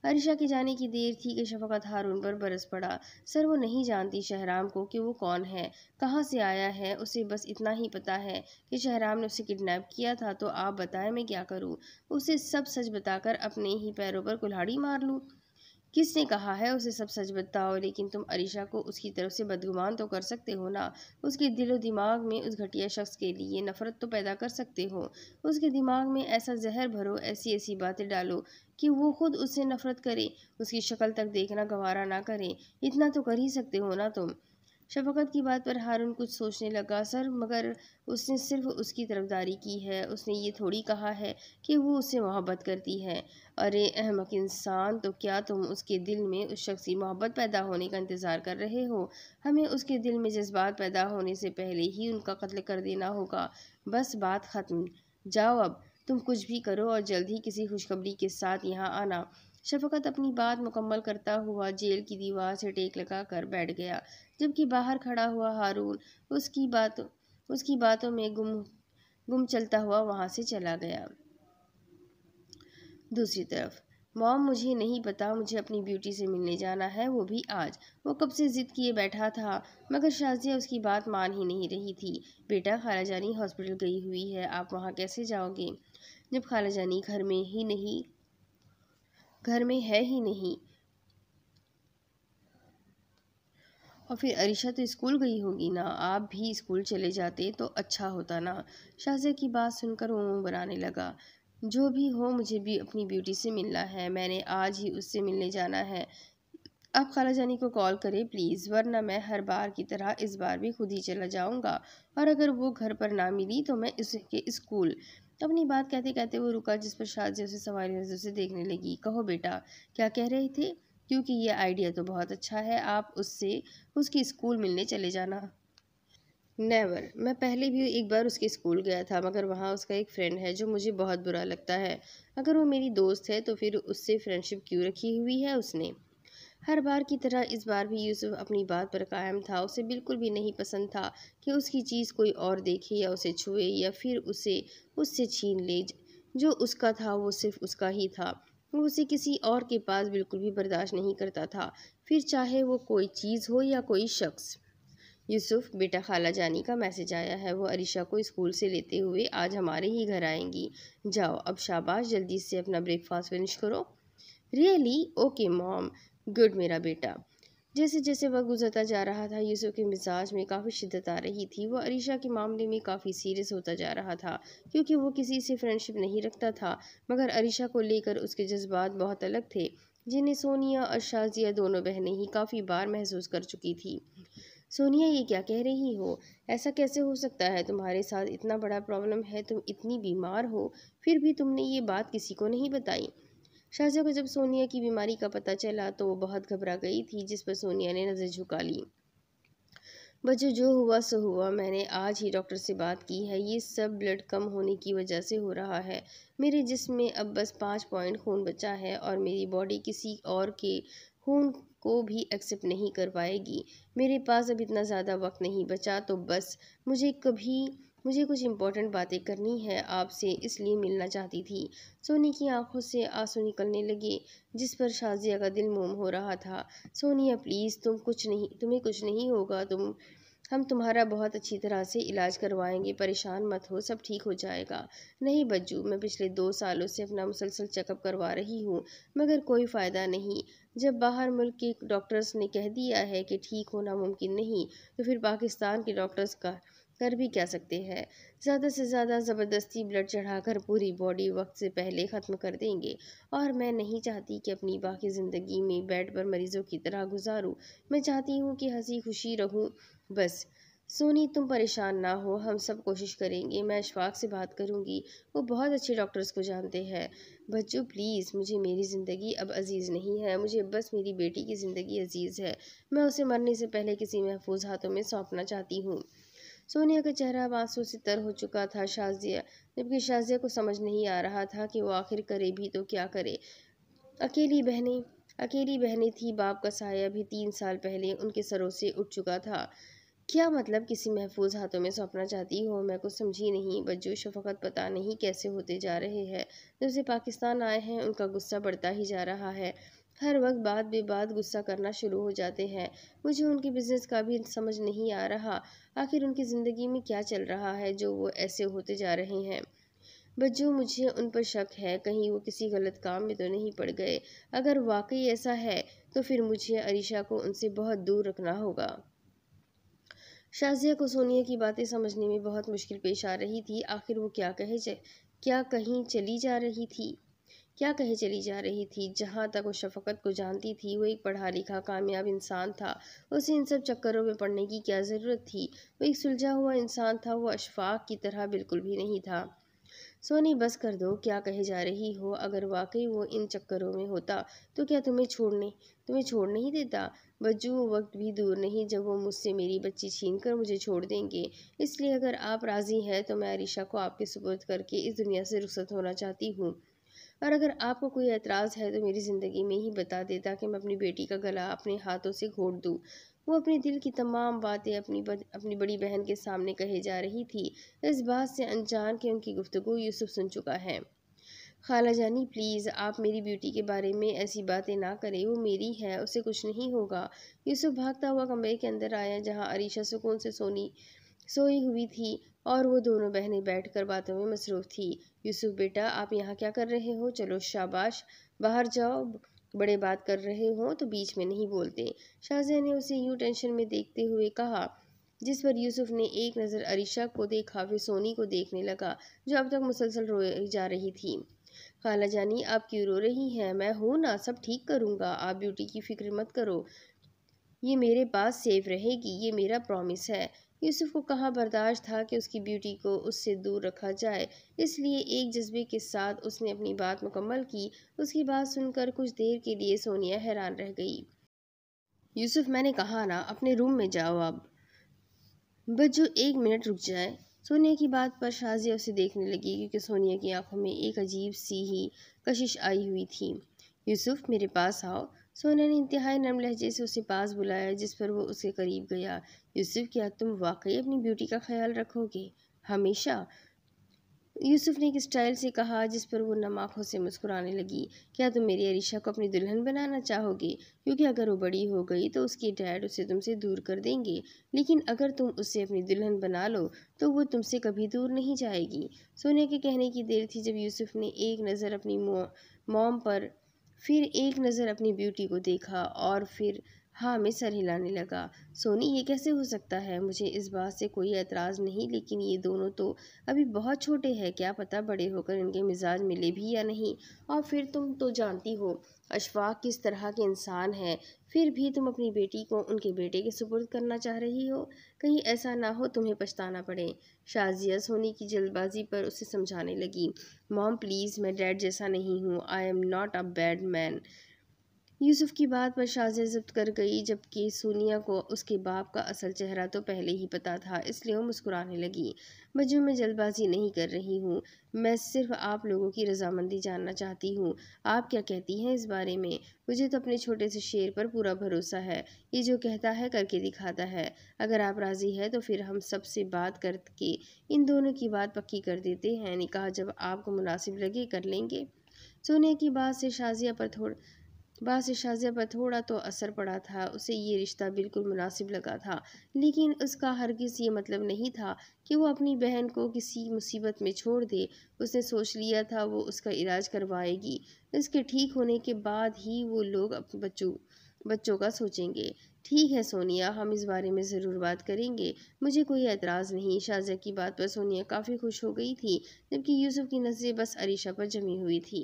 [SPEAKER 1] अरीशा के जाने की देर थी कि शफकत हारून पर बरस पड़ा। सर, वो नहीं जानती शहराम को कि वो कौन है, कहाँ से आया है। उसे बस इतना ही पता है कि शहराम ने उसे किडनैप किया था। तो आप बताएं, मैं क्या करूँ? उसे सब सच बताकर अपने ही पैरों पर कुल्हाड़ी मार लूँ? किसने कहा है उसे सब सच बताओ? लेकिन तुम अरीशा को उसकी तरफ से बदगुमान तो कर सकते हो ना। उसके दिलो दिमाग में उस घटिया शख्स के लिए नफरत तो पैदा कर सकते हो। उसके दिमाग में ऐसा जहर भरो, ऐसी ऐसी बातें डालो कि वो खुद उससे नफरत करे, उसकी शक्ल तक देखना गवारा ना करे। इतना तो कर ही सकते हो ना तुम। शफकत की बात पर हारून कुछ सोचने लगा। सर, मगर उसने सिर्फ उसकी तरफदारी की है, उसने ये थोड़ी कहा है कि वो उससे मोहब्बत करती है। अरे अहमक इंसान, तो क्या तुम उसके दिल में उस शख्स की मोहब्बत पैदा होने का इंतज़ार कर रहे हो? हमें उसके दिल में जज्बात पैदा होने से पहले ही उनका कत्ल कर देना होगा। बस बात ख़त्म। जाओ अब, तुम कुछ भी करो और जल्द ही किसी खुशखबरी के साथ यहाँ आना। शफकत अपनी बात मुकम्मल करता हुआ जेल की दीवार से टेक लगा कर बैठ गया, जबकि बाहर खड़ा हुआ हारून उसकी बातों में गुम चलता हुआ वहां से चला गया। दूसरी तरफ, मॉम, मुझे नहीं पता, मुझे अपनी ब्यूटी से मिलने जाना है, वो भी आज। वो कब से जिद किए बैठा था, मगर शाजिया उसकी बात मान ही नहीं रही थी। बेटा, खाला जानी हॉस्पिटल गई हुई है, आप वहाँ कैसे जाओगे जब खाला जानी घर में है ही नहीं? और फिर अरीशा तो स्कूल गई होगी ना, आप भी स्कूल चले जाते तो अच्छा होता ना। शाजिया की बात सुनकर वो मुंह बनाने लगा। जो भी हो, मुझे भी अपनी ब्यूटी से मिलना है, मैंने आज ही उससे मिलने जाना है। आप खाला जानी को कॉल करें प्लीज़, वरना मैं हर बार की तरह इस बार भी खुद ही चला जाऊंगा। और अगर वो घर पर ना मिली तो मैं उसके स्कूल। अपनी बात कहते कहते वो रुका, जिस पर शाजिया उसे सवारी नजर से देखने लगी। कहो बेटा, क्या कह रहे थे? क्योंकि ये आइडिया तो बहुत अच्छा है, आप उसके स्कूल मिलने चले जाना। नेवर। मैं पहले भी एक बार उसके स्कूल गया था, मगर वहाँ उसका एक फ्रेंड है जो मुझे बहुत बुरा लगता है। अगर वो मेरी दोस्त है तो फिर उससे फ्रेंडशिप क्यों रखी हुई है उसने? हर बार की तरह इस बार भी यूसुफ अपनी बात पर कायम था। उसे बिल्कुल भी नहीं पसंद था कि उसकी चीज़ कोई और देखे या उसे छुए या फिर उसे उससे छीन ले। जो उसका था वो सिर्फ उसका ही था। वो उसे किसी और के पास बिल्कुल भी बर्दाश्त नहीं करता था, फिर चाहे वो कोई चीज़ हो या कोई शख्स। यूसुफ, बेटा खाला जानी का मैसेज आया है। वो अरीशा को स्कूल से लेते हुए आज हमारे ही घर आएंगी। जाओ अब शाबाश, जल्दी से अपना ब्रेकफास्ट फिनिश करो। रियली? Okay mom. गुड मेरा बेटा। जैसे जैसे वक्त गुजरता जा रहा था, यूसुफ के मिजाज में काफ़ी शिद्दत आ रही थी। वो अरीशा के मामले में काफ़ी सीरियस होता जा रहा था, क्योंकि वो किसी से फ्रेंडशिप नहीं रखता था, मगर अरीशा को लेकर उसके जज्बात बहुत अलग थे, जिन्हें सोनिया और शाजिया दोनों बहनें ही काफ़ी बार महसूस कर चुकी थी। सोनिया, ये क्या कह रही हो? ऐसा कैसे हो सकता है? तुम्हारे साथ इतना बड़ा प्रॉब्लम है, तुम इतनी बीमार हो, फिर भी तुमने ये बात किसी को नहीं बताई। शाहज़ा को जब सोनिया की बीमारी का पता चला तो वो बहुत घबरा गई थी, जिस पर सोनिया ने नज़र झुका ली। बच्चों, जो हुआ सो हुआ। मैंने आज ही डॉक्टर से बात की है। ये सब ब्लड कम होने की वजह से हो रहा है। मेरे जिस्म में अब बस 5 पॉइंट खून बचा है और मेरी बॉडी किसी और के खून को भी एक्सेप्ट नहीं कर पाएगी। मेरे पास अब इतना ज़्यादा वक्त नहीं बचा, तो बस मुझे कुछ इम्पोर्टेंट बातें करनी है आपसे, इसलिए मिलना चाहती थी। सोनी की आंखों से आंसू निकलने लगे, जिस पर शाजिया का दिल मोम हो रहा था। सोनिया प्लीज़, तुम्हें कुछ नहीं होगा। हम तुम्हारा बहुत अच्छी तरह से इलाज करवाएंगे, परेशान मत हो, सब ठीक हो जाएगा। नहीं बज्जू, मैं पिछले 2 सालों से अपना मुसलसल चेकअप करवा रही हूँ, मगर कोई फ़ायदा नहीं। जब बाहर मुल्क के डॉक्टर्स ने कह दिया है कि ठीक होना मुमकिन नहीं, तो फिर पाकिस्तान के डॉक्टर्स का कर भी क्या सकते हैं? ज़्यादा से ज़्यादा ज़बरदस्ती ब्लड चढ़ाकर पूरी बॉडी वक्त से पहले ख़त्म कर देंगे, और मैं नहीं चाहती कि अपनी बाकी ज़िंदगी में बेड पर मरीज़ों की तरह गुजारूँ। मैं चाहती हूँ कि हंसी खुशी रहूँ बस। सोनी, तुम परेशान ना हो, हम सब कोशिश करेंगे। मैं अशफाक से बात करूँगी, वो बहुत अच्छे डॉक्टर्स को जानते हैं। बच्चों प्लीज़, मुझे मेरी ज़िंदगी अब अजीज़ नहीं है, मुझे बस मेरी बेटी की ज़िंदगी अजीज़ है। मैं उसे मरने से पहले किसी महफूज हाथों में सौंपना चाहती हूँ। सोनिया का चेहरा अब आंसू से तर हो चुका था, जबकि शाजिया को समझ नहीं आ रहा था कि वो आखिर करे भी तो क्या करे। अकेली बहनें अकेली बहनें थी, बाप का साया भी 3 साल पहले उनके सरों से उठ चुका था। क्या मतलब किसी महफूज हाथों में सौंपना चाहती हो? मैं कुछ समझी नहीं। बज्जू, शफकत पता नहीं कैसे होते जा रहे हैं। जब से पाकिस्तान आए हैं उनका गुस्सा बढ़ता ही जा रहा है। हर वक्त बात बेबात गुस्सा करना शुरू हो जाते हैं। मुझे उनके बिजनेस का भी समझ नहीं आ रहा। आखिर उनकी ज़िंदगी में क्या चल रहा है जो वो ऐसे होते जा रहे हैं? बज्जू, मुझे उन पर शक है, कहीं वो किसी गलत काम में तो नहीं पड़ गए। अगर वाकई ऐसा है तो फिर मुझे अरीशा को उनसे बहुत दूर रखना होगा। शाज़िया को सोनिया की बातें समझने में बहुत मुश्किल पेश आ रही थी। आखिर वो क्या कहीं चली जा रही थी? क्या कहे चली जा रही थी? जहाँ तक वो शफ़क़त को जानती थी, वो एक पढ़ा लिखा कामयाब इंसान था। उसे इन सब चक्करों में पड़ने की क्या ज़रूरत थी? वो एक सुलझा हुआ इंसान था, वो अशफ़ाक़ की तरह बिल्कुल भी नहीं था। सोनी, बस कर दो, क्या कहे जा रही हो? अगर वाकई वो इन चक्करों में होता तो क्या तुम्हें छोड़ नहीं देता? बज्जू, वो वक्त भी दूर नहीं जब वो मुझसे मेरी बच्ची छीन कर मुझे छोड़ देंगे। इसलिए अगर आप राज़ी हैं तो मैं अरीशा को आपके सुपुर्द करके इस दुनिया से रुखसत होना चाहती हूँ। और अगर आपको कोई एतराज़ है तो मेरी ज़िंदगी में ही बता दे, ताकि मैं अपनी बेटी का गला अपने हाथों से घोंट दूँ। वो अपने दिल की तमाम बातें अपनी बड़ी बहन के सामने कहे जा रही थी, इस बात से अनजान कि उनकी गुफ्तगू यूसुफ सुन चुका है। खाला जानी प्लीज़, आप मेरी ब्यूटी के बारे में ऐसी बातें ना करें, वो मेरी है, उसे कुछ नहीं होगा। यूसुफ भागता हुआ कमरे के अंदर आया, जहाँ अरीशा सुकून से सोई हुई थी और वो दोनों बहनें बैठकर बातों में मसरूफ़ थी। यूसुफ बेटा, आप यहाँ क्या कर रहे हो? चलो शाबाश, बाहर जाओ। बड़े बात कर रहे हो तो बीच में नहीं बोलते। शाजिया ने उसे यूं टेंशन में देखते हुए कहा, जिस पर यूसुफ ने एक नज़र अरीशा को देखा, फिर सोनी को देखने लगा, जो अब तक मुसलसल रोई जा रही थी। खाला जानी, आप क्यों रो रही हैं? मैं हूं ना, सब ठीक करूँगा। आप ब्यूटी की फ़िक्र मत करो, ये मेरे पास सेफ रहेगी, ये मेरा प्रॉमिस है। यूसुफ को कहाँ बर्दाश्त था कि उसकी ब्यूटी को उससे दूर रखा जाए, इसलिए एक जज्बे के साथ उसने अपनी बात मुकम्मल की। उसकी बात सुनकर कुछ देर के लिए सोनिया हैरान रह गई। यूसुफ, मैंने कहा ना, अपने रूम में जाओ अब। बज्जू, 1 मिनट रुक जाए। सोनिया की बात पर शाजिया उसे देखने लगी, क्योंकि सोनिया की आंखों में एक अजीब सी ही कशिश आई हुई थी। यूसुफ, मेरे पास आओ। सोनिया ने इंतहाई नरम लहजे से उसे पास बुलाया, जिस पर वो उसके करीब गया। यूसुफ, क्या तुम वाकई अपनी ब्यूटी का ख्याल रखोगे? हमेशा? यूसुफ ने एक स्टाइल से कहा जिस पर वो नम आंखों से मुस्कुराने लगी। क्या तुम मेरी अरीशा को अपनी दुल्हन बनाना चाहोगे? क्योंकि अगर वो बड़ी हो गई तो उसके डैड उसे तुमसे दूर कर देंगे, लेकिन अगर तुम उसे अपनी दुल्हन बना लो तो वो तुमसे कभी दूर नहीं जाएगी। सोनिया के कहने की देर थी जब यूसुफ ने एक नज़र अपनी मॉम पर, फिर एक नज़र अपनी ब्यूटी को देखा और फिर हाँ में सर हिलाने लगा। सोनी, ये कैसे हो सकता है? मुझे इस बात से कोई एतराज़ नहीं, लेकिन ये दोनों तो अभी बहुत छोटे हैं, क्या पता बड़े होकर इनके मिजाज मिले भी या नहीं। और फिर तुम तो जानती हो अशफाक किस तरह के इंसान हैं, फिर भी तुम अपनी बेटी को उनके बेटे के सुपुर्द करना चाह रही हो। कहीं ऐसा ना हो तुम्हें पछताना पड़े। शाजिया सोनी की जल्दबाजी पर उसे समझाने लगी। मॉम प्लीज़, मैं डैड जैसा नहीं हूँ, I am not a bad man. Yusuf की बात पर शाज़िया ज़िद कर गई, जबकि सोनिया को उसके बाप का असल चेहरा तो पहले ही पता था, इसलिए वो मुस्कुराने लगी। बच्चों, मैं जल्दबाजी नहीं कर रही हूँ, मैं सिर्फ आप लोगों की रजामंदी जानना चाहती हूँ। आप क्या कहती हैं इस बारे में? मुझे तो अपने छोटे से शेर पर पूरा भरोसा है, ये जो कहता है करके दिखाता है। अगर आप राज़ी है तो फिर हम सबसे बात करके इन दोनों की बात पक्की कर देते हैं। निकाह जब आपको मुनासिब लगे कर लेंगे। सोनिया की बात से शाज़िया पर थोड़ा तो असर पड़ा था। उसे ये रिश्ता बिल्कुल मुनासिब लगा था, लेकिन उसका हरगिज़ ये मतलब नहीं था कि वो अपनी बहन को किसी मुसीबत में छोड़ दे। उसने सोच लिया था वो उसका इलाज करवाएगी, इसके ठीक होने के बाद ही वो लोग अपने बच्चों का सोचेंगे। ठीक है सोनिया, हम इस बारे में ज़रूर बात करेंगे, मुझे कोई एतराज़ नहीं। शाज़िया की बात पर सोनिया काफ़ी खुश हो गई थी, जबकि यूसुफ की नज़रें बस अरीशा पर जमी हुई थी।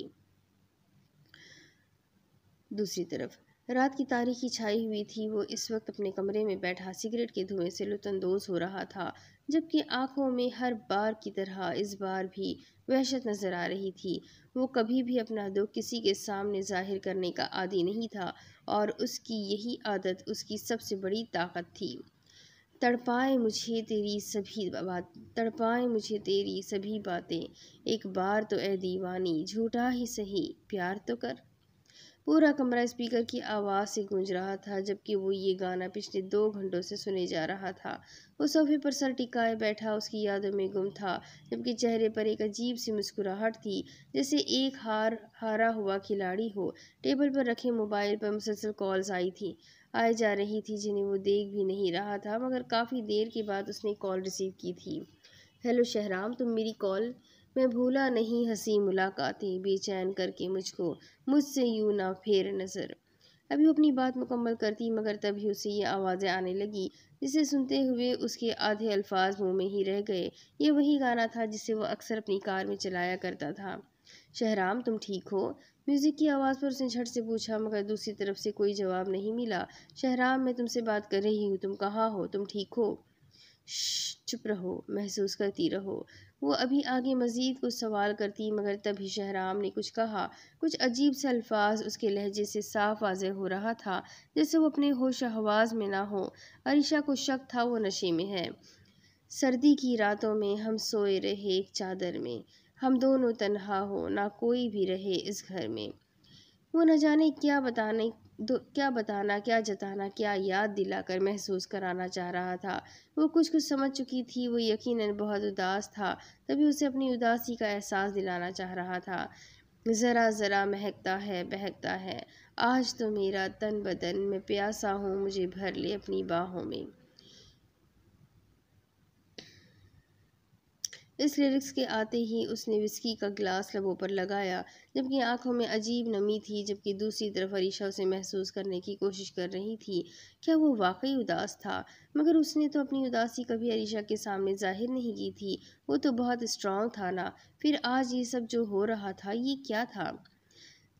[SPEAKER 1] दूसरी तरफ रात की तारीकी छाई हुई थी। वो इस वक्त अपने कमरे में बैठा सिगरेट के धुएं से लुत्फ़अंदोज़ हो रहा था, जबकि आंखों में हर बार की तरह इस बार भी वहशत नज़र आ रही थी। वो कभी भी अपना दुख किसी के सामने जाहिर करने का आदी नहीं था, और उसकी यही आदत उसकी सबसे बड़ी ताकत थी। तड़पाए मुझे तेरी सभी बातें, एक बार तो ए दीवानी झूठा ही सही प्यार तो कर। पूरा कमरा स्पीकर की आवाज़ से गूंज रहा था, जबकि वो ये गाना पिछले 2 घंटों से सुने जा रहा था। वो सोफे पर सर टिकाए बैठा उसकी यादों में गुम था, जबकि चेहरे पर एक अजीब सी मुस्कुराहट थी, जैसे एक हारा हुआ खिलाड़ी हो। टेबल पर रखे मोबाइल पर मुसलसल कॉल्स आई जा रही थी, जिन्हें वो देख भी नहीं रहा था, मगर काफ़ी देर के बाद उसने कॉल रिसीव की थी। हेलो शहराम, तुम मेरी कॉल? मैं भूला नहीं हंसी मुलाकातें बेचैन करके मुझको, मुझसे यूं ना फेर नज़र। अभी वो अपनी बात मुकम्मल करती, मगर तभी उसे ये आवाज़ें आने लगी, जिसे सुनते हुए उसके आधे अल्फाज मुंह में ही रह गए। ये वही गाना था जिसे वो अक्सर अपनी कार में चलाया करता था। शहराम, तुम ठीक हो? म्यूज़िक की आवाज़ पर उसने झट से पूछा, मगर दूसरी तरफ से कोई जवाब नहीं मिला। शहराम, मैं तुमसे बात कर रही हूँ, तुम कहाँ हो? तुम ठीक हो? चुप रहो, महसूस करती रहो। वो अभी आगे मज़ीद कुछ सवाल करती, मगर तभी शहराम ने कुछ कहा। कुछ अजीब से अल्फाज उसके लहजे से साफ वाज़ेह हो रहा था, जैसे वो अपने होश हवास में ना हो। अरीशा को शक था वो नशे में है। सर्दी की रातों में हम सोए रहे एक चादर में, हम दोनों तन्हा हो, ना कोई भी रहे इस घर में। वो न जाने क्या बताना, क्या जताना, क्या याद दिलाकर महसूस कराना चाह रहा था। वो कुछ कुछ समझ चुकी थी। वो यकीनन बहुत उदास था, तभी उसे अपनी उदासी का एहसास दिलाना चाह रहा था। ज़रा ज़रा महकता है बहकता है, आज तो मेरा तन बदन, मैं प्यासा हूँ, मुझे भर ले अपनी बाहों में। इस लिरिक्स के आते ही उसने विस्की का ग्लास लबों पर लगाया, जबकि आंखों में अजीब नमी थी, जबकि दूसरी तरफ अरीशा उसे महसूस करने की कोशिश कर रही थी। क्या वो वाकई उदास था? मगर उसने तो अपनी उदासी कभी अरीशा के सामने जाहिर नहीं की थी। वो तो बहुत स्ट्रांग था ना। फिर आज ये सब जो हो रहा था, ये क्या था?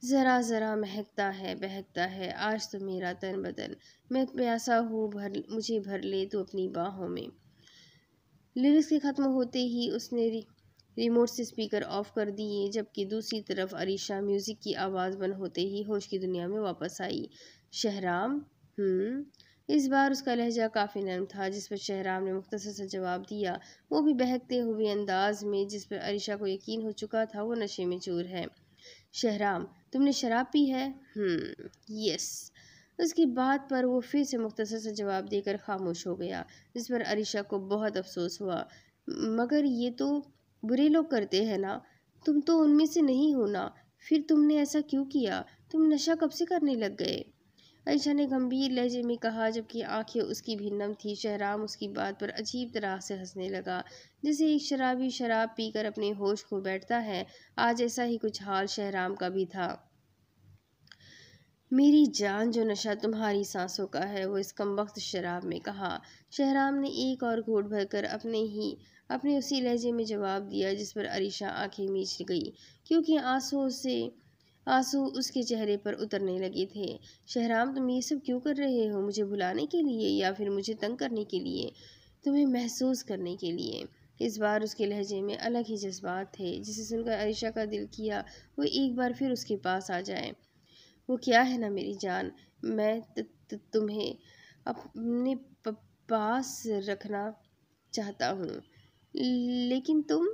[SPEAKER 1] ज़रा ज़रा महकता है बहकता है, आज तो मेरा तन बदन, मैं प्यासा हूँ, मुझे भर ले तो अपनी बाहों में। लिरिक्स के ख़त्म होते ही उसने रिमोट से स्पीकर ऑफ कर दिए, जबकि दूसरी तरफ अरीशा म्यूज़िक की आवाज़ बंद होते ही होश की दुनिया में वापस आई। शहराम? इस बार उसका लहजा काफ़ी नरम था, जिस पर शहराम ने मुख्तसर सा जवाब दिया, वो भी बहकते हुए अंदाज में, जिस पर अरीशा को यकीन हो चुका था वो नशे में चूर है। शहराम, तुमने शराब पी है? यस। उसकी बात पर वो फिर से मुख्तसर सा जवाब देकर खामोश हो गया, जिस पर अरीशा को बहुत अफसोस हुआ। मगर ये तो बुरे लोग करते हैं ना, तुम तो उनमें से नहीं हो ना, फिर तुमने ऐसा क्यों किया? तुम नशा कब से करने लग गए? आयशा ने गंभीर लहजे में कहा, जबकि आंखें उसकी भी नम थी। शहराम उसकी बात पर अजीब तरह से हंसने लगा, जैसे एक शराबी शराब पीकर अपने होश खो बैठता है। आज ऐसा ही कुछ हाल शहराम का भी था। मेरी जान, जो नशा तुम्हारी सांसों का है वो इस कमबख्त शराब में कहा। शहराम ने एक और घूंट भरकर अपने उसी लहजे में जवाब दिया, जिस पर अरीशा आंखें मीच गई, क्योंकि आंसू उसके चेहरे पर उतरने लगे थे। शहराम, तुम ये सब क्यों कर रहे हो? मुझे भुलाने के लिए या फिर मुझे तंग करने के लिए? तुम्हें महसूस करने के लिए। इस बार उसके लहजे में अलग ही जज्बात थे, जिसे सुनकर अरीशा का दिल किया वो एक बार फिर उसके पास आ जाए। वो क्या है ना मेरी जान, मैं तुम्हें अपने पास रखना चाहता हूँ, लेकिन तुम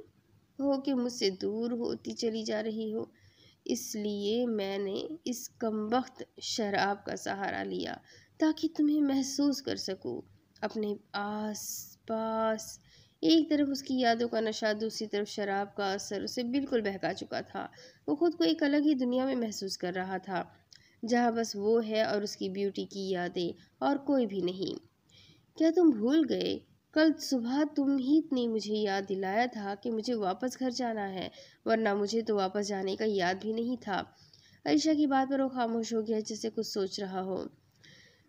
[SPEAKER 1] हो कि मुझसे दूर होती चली जा रही हो। इसलिए मैंने इस कमबख्त शराब का सहारा लिया, ताकि तुम्हें महसूस कर सकूं अपने आस पास। एक तरफ उसकी यादों का नशा, दूसरी तरफ शराब का असर उसे बिल्कुल बहका चुका था। वो खुद को एक अलग ही दुनिया में महसूस कर रहा था, जहाँ बस वो है और उसकी ब्यूटी की यादें, और कोई भी नहीं। क्या तुम भूल गए? कल सुबह तुम ही ने मुझे याद दिलाया था कि मुझे वापस घर जाना है, वरना मुझे तो वापस जाने का याद भी नहीं था। अयशा की बात पर वो खामोश हो गया, जैसे कुछ सोच रहा हो।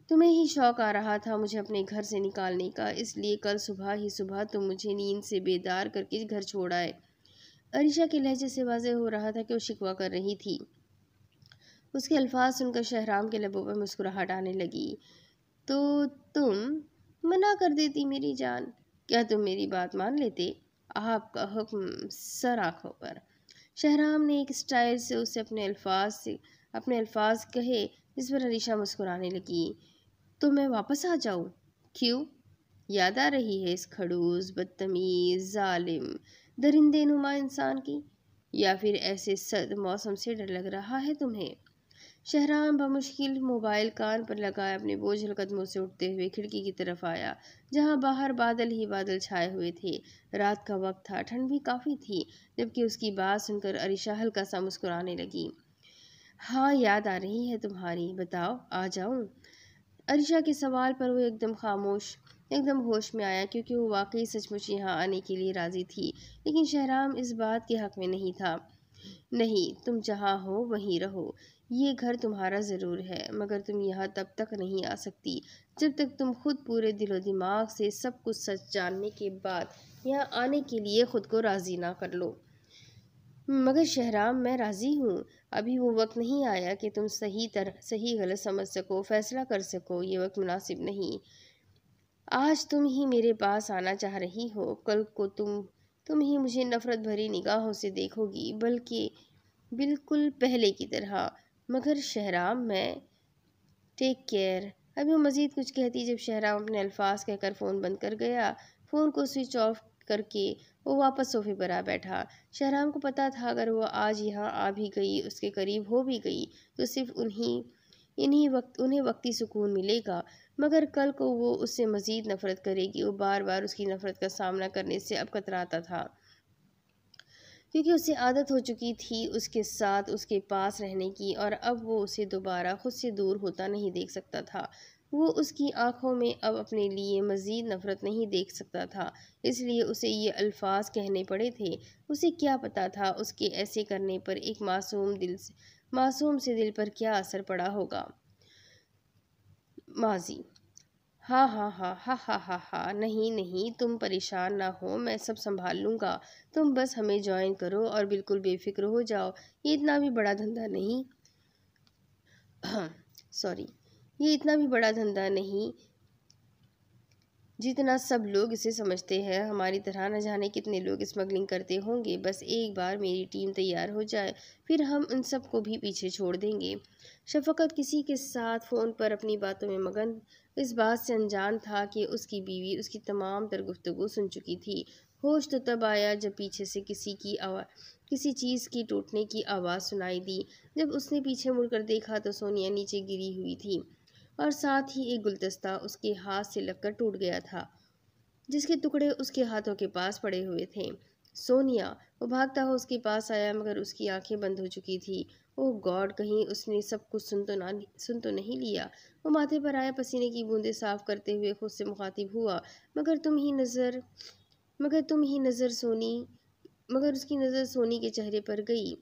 [SPEAKER 1] तुम्हें ही शौक आ रहा था मुझे अपने घर से निकालने का, इसलिए कल सुबह तुम मुझे नींद से बेदार करके घर छोड़ आए। अरीशा के लहजे से वाज़ेह हो रहा था कि वो शिकवा कर रही थी। उसके अल्फाज सुनकर शहराम के लबों पर मुस्कुराहट आने लगी। तो तुम मना कर देती मेरी जान, क्या तुम मेरी बात मान लेते? आपका हुक्म सर आँखों पर। शहराम ने एक स्टाइल से उसे अपने अल्फाज कहे, जिस पर अलीशा मुस्कुराने लगी। तो मैं वापस आ जाऊं? क्यों? याद आ रही है इस खड़ूस, बदतमीज, जालिम, दरिंदे नुमा इंसान की? या फिर ऐसे सर्द मौसम से डर लग रहा है तुम्हें? शहराम बमुश्किल मोबाइल कान पर लगाए अपने बोझल कदमों से उठते हुए खिड़की की तरफ आया, जहां बाहर बादल ही बादल छाए हुए थे। रात का वक्त था, ठंड भी काफ़ी थी। जबकि उसकी बात सुनकर अरीशा हल्का सा मुस्कुराने लगी। हाँ, याद आ रही है तुम्हारी, बताओ आ जाऊं? अरीशा के सवाल पर वो एकदम होश में आया, क्योंकि वो वाकई सचमुच यहाँ आने के लिए राजी थी। लेकिन शहराम इस बात के हक में नहीं था। नहीं, तुम जहाँ हो वहीं रहो। ये घर तुम्हारा ज़रूर है, मगर तुम यहाँ तब तक नहीं आ सकती जब तक तुम खुद पूरे दिलो दिमाग से सब कुछ सच जानने के बाद यहाँ आने के लिए खुद को राज़ी ना कर लो। मगर शहराम, मैं राज़ी हूँ। अभी वो वक्त नहीं आया कि तुम सही गलत समझ सको, फैसला कर सको। ये वक्त मुनासिब नहीं। आज तुम ही मेरे पास आना चाह रही हो, कल को तुम ही मुझे नफ़रत भरी निगाहों से देखोगी, बल्कि बिल्कुल पहले की तरह। मगर शहराम, मैं टेक केयर। अभी वो मज़ीद कुछ कहती, जब शहराम अपने अल्फाज कहकर फ़ोन बंद कर गया। फ़ोन को स्विच ऑफ करके वो वापस सोफे पर आ बैठा। शहराम को पता था, अगर वो आज यहाँ आ भी गई, उसके करीब हो भी गई, तो सिर्फ उन्हें वक्ती सुकून मिलेगा। मगर कल को वो उससे मज़ीद नफ़रत करेगी। वो बार बार उसकी नफ़रत का सामना करने से अब कतराता था, क्योंकि उसे आदत हो चुकी थी उसके साथ उसके पास रहने की, और अब वो उसे दोबारा खुद से दूर होता नहीं देख सकता था। वो उसकी आंखों में अब अपने लिए मज़ीद नफ़रत नहीं देख सकता था, इसलिए उसे ये अल्फाज कहने पड़े थे। उसे क्या पता था उसके ऐसे करने पर एक मासूम से दिल पर क्या असर पड़ा होगा। माजी। हाँ हाँ हाँ हाँ हाँ हाँ हाँ, नहीं नहीं, तुम परेशान ना हो, मैं सब संभाल लूँगा। तुम बस हमें ज्वाइन करो और बिल्कुल बेफिक्र हो जाओ। ये इतना भी बड़ा धंधा नहीं। सॉरी, ये इतना भी बड़ा धंधा नहीं जितना सब लोग इसे समझते हैं। हमारी तरह न जाने कितने लोग स्मगलिंग करते होंगे। बस एक बार मेरी टीम तैयार हो जाए, फिर हम उन सब को भी पीछे छोड़ देंगे। शफकत किसी के साथ फ़ोन पर अपनी बातों में मगन, इस बात से अनजान था कि उसकी बीवी उसकी तमाम तर गुफ्तगू सुन चुकी थी। होश तो तब आया जब पीछे से किसी चीज़ की टूटने की आवाज़ सुनाई दी। जब उसने पीछे मुड़कर देखा तो सोनिया नीचे गिरी हुई थी, और साथ ही एक गुलदस्ता उसके हाथ से लगकर टूट गया था, जिसके टुकड़े उसके हाथों के पास पड़े हुए थे। सोनिया। वो भागता हुआ उसके पास आया मगर उसकी आंखें बंद हो चुकी थी। ओह गॉड, कहीं उसने सब कुछ सुन तो नहीं लिया। वो माथे पर आया पसीने की बूंदें साफ करते हुए खुद से मुखातिब हुआ। मगर तुम ही नजर मगर तुम ही नजर सोनी मगर उसकी नज़र सोनी के चेहरे पर गई,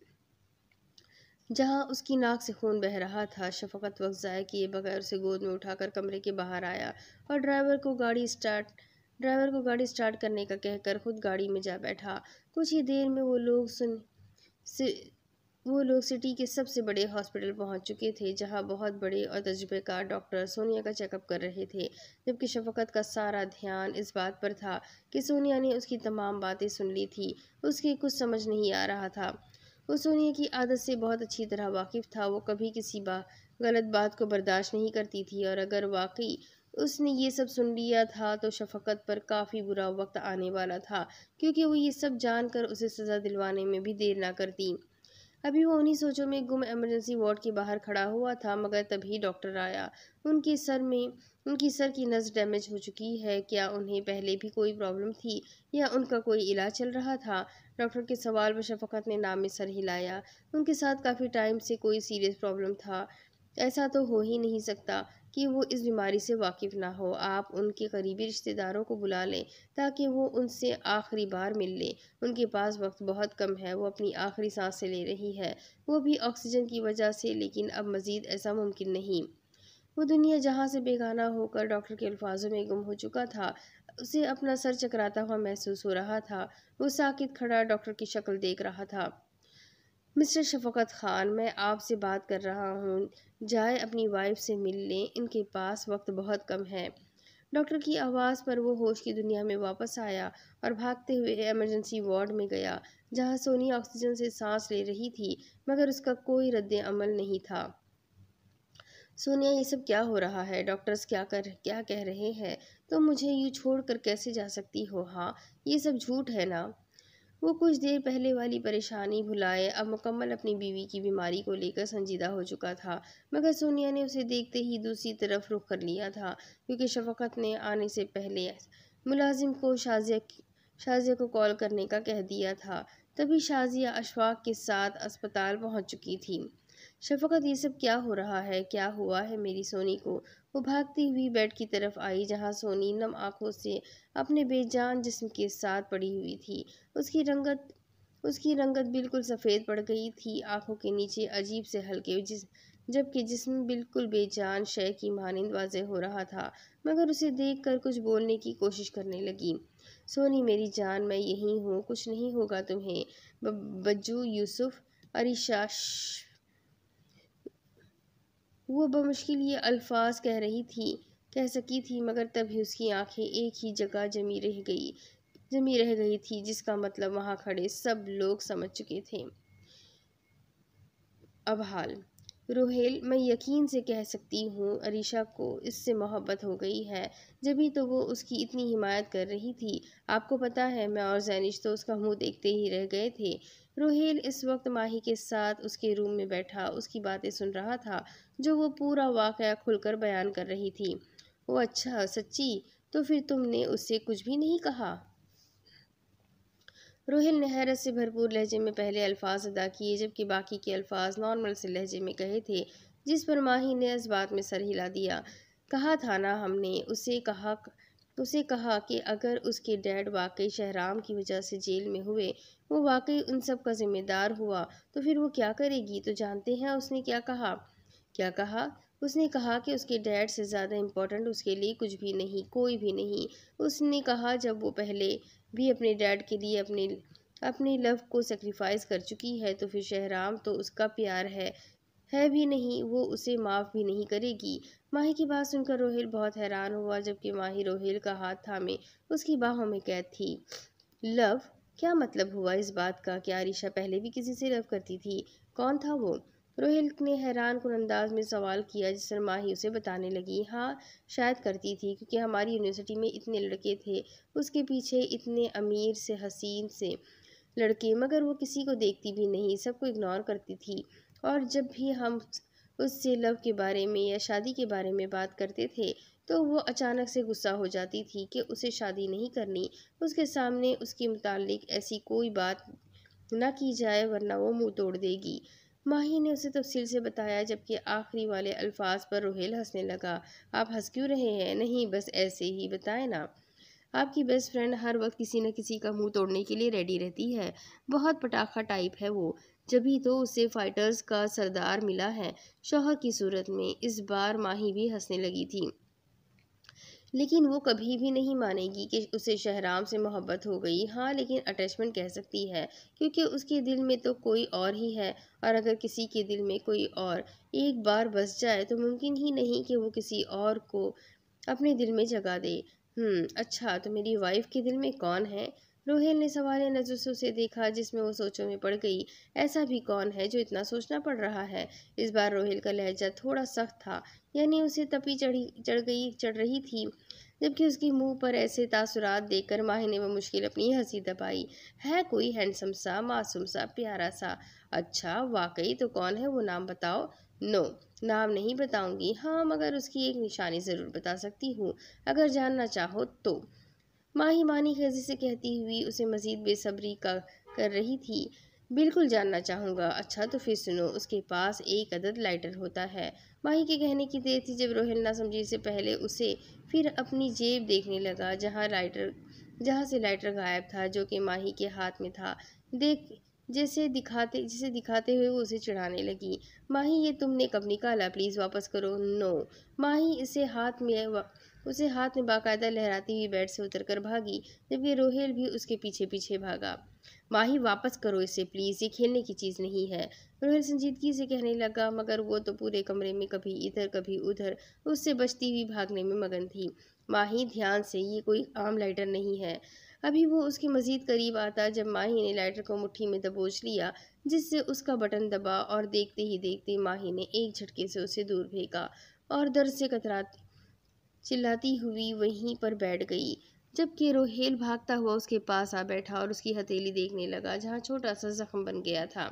[SPEAKER 1] जहां उसकी नाक से खून बह रहा था। शफकत वक्त ज़ाया किए बगैर उसे गोद में उठाकर कमरे के बाहर आया और ड्राइवर को गाड़ी स्टार्ट करने का कहकर खुद गाड़ी में जा बैठा। कुछ ही देर में वो लोग सिटी के सबसे बड़े हॉस्पिटल पहुंच चुके थे, जहां बहुत बड़े और तजुर्बेकार डॉक्टर सोनिया का चेकअप कर रहे थे, जबकि शफकत का सारा ध्यान इस बात पर था कि सोनिया ने उसकी तमाम बातें सुन ली थी। उसके कुछ समझ नहीं आ रहा था। वो सोनिया की आदत से बहुत अच्छी तरह वाकिफ था। वो कभी किसी गलत बात को बर्दाश्त नहीं करती थी, और अगर वाकई उसने ये सब सुन लिया था तो शफकत पर काफ़ी बुरा वक्त आने वाला था, क्योंकि वो ये सब जानकर उसे सज़ा दिलवाने में भी देर ना करती। अभी वो उन्हीं सोचों में गुम इमरजेंसी वार्ड के बाहर खड़ा हुआ था, मगर तभी डॉक्टर आया। उनके सर में उनकी सर की नस डैमेज हो चुकी है। क्या उन्हें पहले भी कोई प्रॉब्लम थी या उनका कोई इलाज चल रहा था? डॉक्टर के सवाल पर शफकत ने नाम में सर हिलाया। उनके साथ काफ़ी टाइम से कोई सीरियस प्रॉब्लम था, ऐसा तो हो ही नहीं सकता कि वो इस बीमारी से वाकिफ़ ना हो। आप उनके करीबी रिश्तेदारों को बुला लें ताकि वो उनसे आखिरी बार मिल लें। उनके पास वक्त बहुत कम है, वो अपनी आखिरी सांसें ले रही है, वो भी ऑक्सीजन की वजह से, लेकिन अब मज़ीद ऐसा मुमकिन नहीं। वो दुनिया जहाँ से बेगाना होकर डॉक्टर के अल्फाजों में गुम हो चुका था, उसे अपना सर चकराता हुआ महसूस हो रहा था। वो साकित खड़ा डॉक्टर की शक्ल देख रहा था। मिस्टर शफकत खान, मैं आपसे बात कर रहा हूँ, जाए अपनी वाइफ से मिल लें, इनके पास वक्त बहुत कम है। डॉक्टर की आवाज़ पर वो होश की दुनिया में वापस आया और भागते हुए इमरजेंसी वार्ड में गया, जहाँ सोनी ऑक्सीजन से सांस ले रही थी, मगर उसका कोई रद्द अमल नहीं था। सोनिया, ये सब क्या हो रहा है? डॉक्टर्स क्या कह रहे हैं? तुम मुझे यूँ छोड़ कर कैसे जा सकती हो? हाँ, ये सब झूठ है ना? वो कुछ देर पहले वाली परेशानी भुलाए अब मुकम्मल अपनी बीवी की बीमारी को लेकर संजीदा हो चुका था। मगर सोनिया ने उसे देखते ही दूसरी तरफ रुख कर लिया था, क्योंकि शफकत ने आने से पहले मुलाजिम को शाजिया को कॉल करने का कह दिया था। तभी शाजिया अशफाक के साथ अस्पताल पहुंच चुकी थी। शफकत, ये सब क्या हो रहा है? क्या हुआ है मेरी सोनी को? वो भागती हुई बेड की तरफ आई, जहां सोनी नम आंखों से अपने बेजान जिस्म के साथ पड़ी हुई थी। उसकी रंगत बिल्कुल सफ़ेद पड़ गई थी, आंखों के नीचे अजीब से हल्के जबकि जिस्म बिल्कुल बेजान शय की मानिंद वाज़ेह हो रहा था। मगर उसे देखकर कुछ बोलने की कोशिश करने लगी। सोनी मेरी जान, मैं यहीं हूँ, कुछ नहीं होगा तुम्हें। बज्जू, यूसुफ, अरीशा, वो बमुश्किल ये अल्फाज कह सकी थी, मगर तभी उसकी आंखें एक ही जगह जमी रह गई थी, जिसका मतलब वहां खड़े सब लोग समझ चुके थे। अब हाल रोहेल, मैं यकीन से कह सकती हूँ अरीशा को इससे मोहब्बत हो गई है, जभी तो वो उसकी इतनी हिमायत कर रही थी। आपको पता है, मैं और जैनिश तो उसका मुंह देखते ही रह गए थे। रोहेल इस वक्त माही के साथ उसके रूम में बैठा उसकी बातें सुन रहा था, जो वो पूरा वाक़या खुलकर बयान कर रही थी। ओ अच्छा, सच्ची? तो फिर तुमने उससे कुछ भी नहीं कहा? रोहिल ने हैरत से भरपूर लहजे में पहले अल्फाज अदा किए, जबकि बाकी के अल्फाज नॉर्मल से लहजे में कहे थे, जिस पर माही ने इस बात में सर हिला दिया। कहा था ना हमने, उसे कहा कि अगर उसके डैड वाकई शहराम की वजह से जेल में हुए, वो वाकई उन सब का जिम्मेदार हुआ, तो फिर वो क्या करेगी? तो जानते हैं उसने क्या कहा? क्या कहा? उसने कहा कि उसके डैड से ज़्यादा इम्पोर्टेंट उसके लिए कुछ भी नहीं, कोई भी नहीं। उसने कहा जब वो पहले भी अपने डैड के लिए अपने लव को सेक्रीफाइस कर चुकी है, तो फिर शहराम तो उसका प्यार है भी नहीं, वो उसे माफ़ भी नहीं करेगी। माही की बात सुनकर रोहिल बहुत हैरान हुआ, जबकि माही रोहिल का हाथ थामे उसकी बाहों में कैद थी। लव? क्या मतलब हुआ इस बात का? क्या आरिशा पहले भी किसी से लव करती थी? कौन था वो? रोहिल ने हैरान कुन अंदाज में सवाल किया, जिस पर माही उसे बताने लगी। हाँ, शायद करती थी, क्योंकि हमारी यूनिवर्सिटी में इतने लड़के थे, उसके पीछे इतने अमीर से हसीन से लड़के, मगर वो किसी को देखती भी नहीं, सबको इग्नोर करती थी। और जब भी हम उससे लव के बारे में या शादी के बारे में बात करते थे, तो वो अचानक से गुस्सा हो जाती थी कि उसे शादी नहीं करनी, उसके सामने उसके मुताल्लिक ऐसी कोई बात ना की जाए वरना वो मुंह तोड़ देगी। माही ने उसे तफसील से बताया, जबकि आखिरी वाले अल्फाज पर रोहेल हंसने लगा। आप हंस क्यों रहे हैं? नहीं, बस ऐसे ही, बताए ना। आपकी बेस्ट फ्रेंड हर वक्त किसी न किसी का मुंह तोड़ने के लिए रेडी रहती है। बहुत पटाखा टाइप है वो। जभी तो उसे फाइटर्स का सरदार मिला है शौहर की सूरत में। इस बार माही भी हंसने लगी थी, लेकिन वो कभी भी नहीं मानेगी कि उसे शहराम से मोहब्बत हो गई। हाँ, लेकिन अटैचमेंट कह सकती है, क्योंकि उसके दिल में तो कोई और ही है। और अगर किसी के दिल में कोई और एक बार बस जाए तो मुमकिन ही नहीं कि वो किसी और को अपने दिल में जगह दे। अच्छा, तो मेरी वाइफ के दिल में कौन है? रोहेल ने सवालिया नज़र से उसे देखा, जिसमें वो सोचों में पड़ गई। ऐसा भी कौन है जो इतना सोचना पड़ रहा है? इस बार रोहेल का लहजा थोड़ा सख्त था, यानी उसे तपी चढ़ रही थी। जबकि उसके मुंह पर ऐसे तासुरात देखकर माही ने मुश्किल अपनी हंसी दबाई। है कोई हैंडसम सा, मासूम सा, प्यारा सा? अच्छा, वाकई? तो कौन है वो, नाम बताओ। नो, नाम नहीं बताऊंगी। हाँ, मगर उसकी एक निशानी ज़रूर बता सकती हूँ, अगर जानना चाहो तो। माही मानी खिज़ी से कहती हुई उसे मज़ीद बेसब्री का कर रही थी। बिल्कुल जानना चाहूँगा। अच्छा, तो फिर सुनो, उसके पास एक अदद लाइटर होता है। माही के कहने की देर थी जब रोहिल ना समझी से पहले उसे फिर अपनी जेब देखने लगा, जहाँ से लाइटर गायब था, जो कि माही के हाथ में था। देख जिसे दिखाते हुए वो उसे चिढ़ाने लगी। माही, ये तुमने कब निकाला? प्लीज़ वापस करो। नो। माही उसे हाथ में बाकायदा लहराती हुई बेड से उतरकर भागी, जबकि रोहेल भी उसके पीछे पीछे भागा। माही, वापस करो इसे प्लीज़, ये खेलने की चीज़ नहीं है। रोहेल संजीदगी से कहने लगा, मगर वो तो पूरे कमरे में कभी इधर कभी उधर उससे बचती हुई भागने में मगन थी। माही, ध्यान से, ये कोई आम लाइटर नहीं है। अभी वो उसके मजीद करीब आता जब माही ने लाइटर को मुट्ठी में दबोच लिया, जिससे उसका बटन दबा, और देखते ही देखते माही ने एक झटके से उसे दूर फेंका और दर्द से कतराती चिल्लाती हुई वहीं पर बैठ गई। जबकि रोहेल भागता हुआ उसके पास आ बैठा और उसकी हथेली देखने लगा, जहाँ छोटा सा जख्म बन गया था।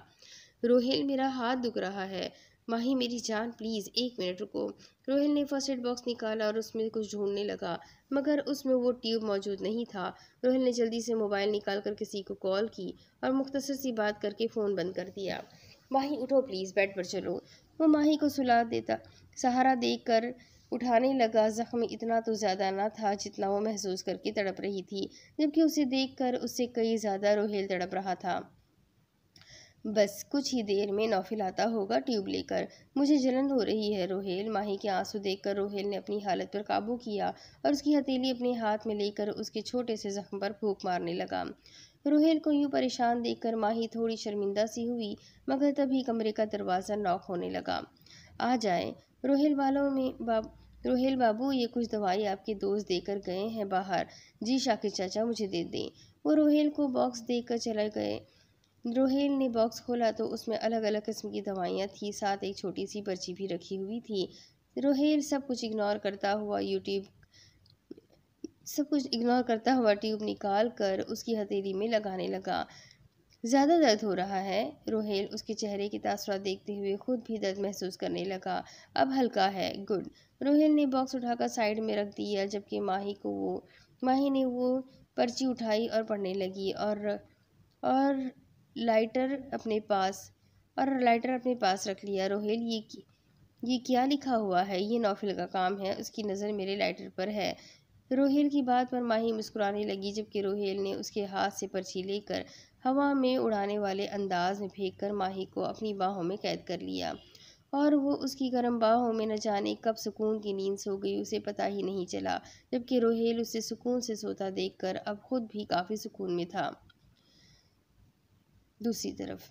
[SPEAKER 1] रोहेल, मेरा हाथ दुख रहा है। माही, मेरी जान, प्लीज़ 1 मिनट रुको। रोहेल ने फर्स्ट एड बॉक्स निकाला और उसमें कुछ ढूंढने लगा, मगर उसमें वो ट्यूब मौजूद नहीं था। रोहेल ने जल्दी से मोबाइल निकाल कर किसी को कॉल की और मुख्तसर सी बात करके फ़ोन बंद कर दिया। माही, उठो प्लीज़, बेड पर चलो। वो माही को सुला देता सहारा देकर उठाने लगा। जख्म इतना तो ज़्यादा न था जितना वो महसूस करके तड़प रही थी, जबकि उसे देखकर उससे कई ज़्यादा रोहेल तड़प रहा था। बस कुछ ही देर में नौफिल आता होगा ट्यूब लेकर। मुझे जलन हो रही है रोहेल। माही के आंसू देखकर रोहेल ने अपनी हालत पर काबू किया और उसकी हथेली अपने हाथ में लेकर उसके छोटे से जख्म पर फूंक मारने लगा। रोहेल को यूं परेशान देखकर माही थोड़ी शर्मिंदा सी हुई, मगर तभी कमरे का दरवाज़ा नॉक होने लगा। आ जाए। रोहेल बाबू, ये कुछ दवाई आपके दोस्त देकर गए हैं बाहर। जी शाकिर चाचा, मुझे दे दें। वो रोहेल को बॉक्स देकर चले गए। रोहेल ने बॉक्स खोला तो उसमें अलग अलग किस्म की दवाइयाँ थी, साथ एक छोटी सी पर्ची भी रखी हुई थी। रोहेल सब कुछ इग्नोर करता हुआ ट्यूब निकाल कर उसकी हथेली में लगाने लगा। ज़्यादा दर्द हो रहा है? रोहेल उसके चेहरे की तासुरात देखते हुए खुद भी दर्द महसूस करने लगा। अब हल्का है। गुड। रोहेल ने बॉक्स उठाकर साइड में रख दिया, जबकि माही ने वो पर्ची उठाई और पढ़ने लगी और लाइटर अपने पास रख लिया। रोहेल, ये क्या लिखा हुआ है? ये नौफिल का काम है, उसकी नज़र मेरे लाइटर पर है। रोहेल की बात पर माही मुस्कुराने लगी, जबकि रोहेल ने उसके हाथ से पर्ची लेकर हवा में उड़ाने वाले अंदाज में फेंककर माही को अपनी बाहों में कैद कर लिया। और वो उसकी गर्म बाहों में न जाने कब सुकून की नींद सो गई, उसे पता ही नहीं चला। जबकि रोहेल उसे सुकून से सोता देखकर अब खुद भी काफ़ी सुकून में था। दूसरी तरफ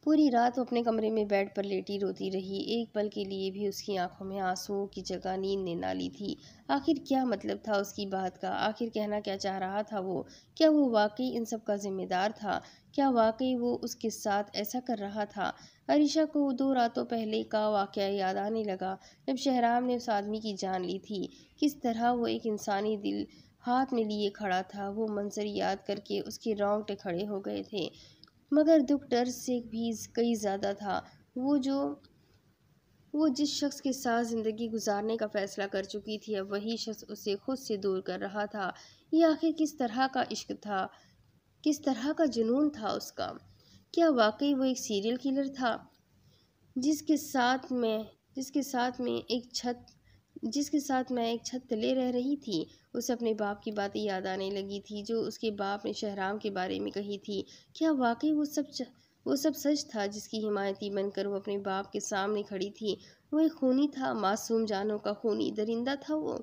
[SPEAKER 1] पूरी रात वो अपने कमरे में बेड पर लेटी रोती रही। एक पल के लिए भी उसकी आंखों में आंसुओं की जगह नींद ने ना ली थी। आखिर क्या मतलब था उसकी बात का? आखिर कहना क्या चाह रहा था वो? क्या वो वाकई इन सब का जिम्मेदार था? क्या वाकई वो उसके साथ ऐसा कर रहा था? अरीशा को 2 रातों पहले का वाकया याद आने लगा, जब शहराम ने उस आदमी की जान ली थी। किस तरह वो एक इंसानी दिल हाथ में लिए खड़ा था। वो मंजर याद करके उसके रोंगटे खड़े हो गए थे, मगर दुख डर से भी कई ज़्यादा था। वो जो वो जिस शख्स के साथ ज़िंदगी गुजारने का फ़ैसला कर चुकी थी, अब वही शख्स उसे खुद से दूर कर रहा था। ये आखिर किस तरह का इश्क था? किस तरह का जुनून था उसका? क्या वाक़ई वो एक सीरियल किलर था? जिसके साथ मैं जिसके साथ में एक छत जिसके साथ मैं एक छत तले रह रही थी। उसे अपने बाप की बातें याद आने लगी थी, जो उसके बाप ने शहराम के बारे में कही थी। क्या वाकई वो सब सच था, जिसकी हिमायती बनकर वो अपने बाप के सामने खड़ी थी? वो एक खूनी था, मासूम जानों का खूनी दरिंदा था वो।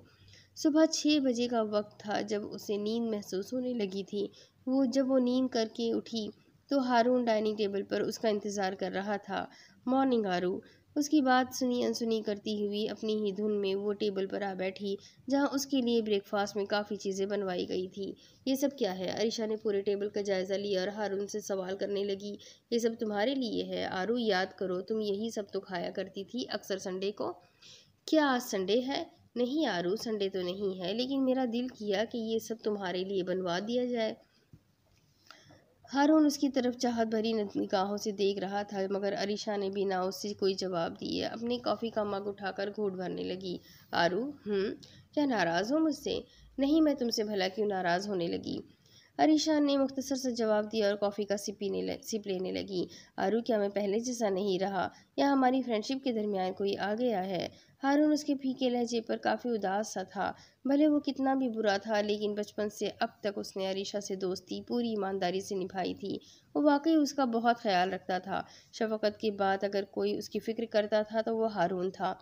[SPEAKER 1] सुबह 6 बजे का वक्त था जब उसे नींद महसूस होने लगी थी। जब वो नींद करके उठी तो हारून डाइनिंग टेबल पर उसका इंतज़ार कर रहा था। मॉर्निंग हारू। उसकी बात सुनी अनसुनी करती हुई अपनी ही धुन में वो टेबल पर आ बैठी, जहाँ उसके लिए ब्रेकफास्ट में काफ़ी चीज़ें बनवाई गई थी। ये सब क्या है? अरीशा ने पूरे टेबल का जायज़ा लिया और हारून से सवाल करने लगी। ये सब तुम्हारे लिए है आरू, याद करो तुम यही सब तो खाया करती थी अक्सर संडे को। क्या आज संडे है? नहीं आरू, संडे तो नहीं है, लेकिन मेरा दिल किया कि ये सब तुम्हारे लिए बनवा दिया जाए। हारून उसकी तरफ चाहत भरी निगाहों से देख रहा था, मगर अरीशा ने बिना उससे कोई जवाब दिए अपनी कॉफ़ी का मग उठाकर घूंट भरने लगी। आरू, क्या नाराज़ हो मुझसे? नहीं, मैं तुमसे भला क्यों नाराज़ होने लगी? अरीशा ने मुख्तसर सा जवाब दिया और कॉफ़ी का सिप लेने लगी। आरू, क्या मैं पहले जैसा नहीं रहा, या हमारी फ्रेंडशिप के दरमियान कोई आ गया है? हारून उसके फीके लहजे पर काफ़ी उदास सा था। भले वो कितना भी बुरा था, लेकिन बचपन से अब तक उसने अरीशा से दोस्ती पूरी ईमानदारी से निभाई थी। वो वाकई उसका बहुत ख्याल रखता था। शफकत के बाद अगर कोई उसकी फ़िक्र करता था तो वो हारून था।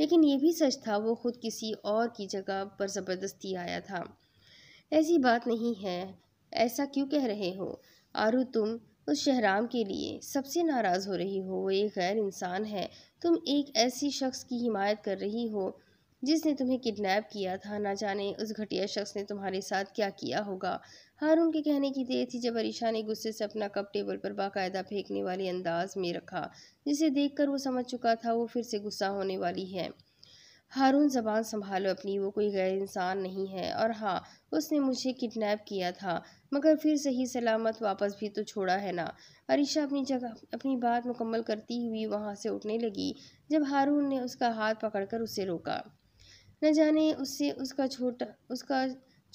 [SPEAKER 1] लेकिन ये भी सच था, वो खुद किसी और की जगह पर ज़बरदस्ती आया था। ऐसी बात नहीं है। ऐसा क्यों कह रहे हो? आरू, तुम उस शहराम के लिए सबसे नाराज़ हो रही हो। वो एक गैर इंसान है। तुम एक ऐसी शख्स की हिमायत कर रही हो जिसने तुम्हें किडनैप किया था। ना जाने उस घटिया शख्स ने तुम्हारे साथ क्या किया होगा। हारून के कहने की देर थी जब अरीशा ने गुस्से से अपना कप टेबल पर बाकायदा फेंकने वाले अंदाज में रखा, जिसे देखकर वो समझ चुका था वो फिर से गुस्सा होने वाली है। हारून, ज़बान संभालो अपनी, वो कोई गैर इंसान नहीं है। और हाँ, उसने मुझे किडनैप किया था, मगर फिर सही सलामत वापस भी तो छोड़ा है ना। अरीशा अपनी बात मुकम्मल करती हुई वहाँ से उठने लगी, जब हारून ने उसका हाथ पकड़कर उसे रोका। न जाने उससे उसका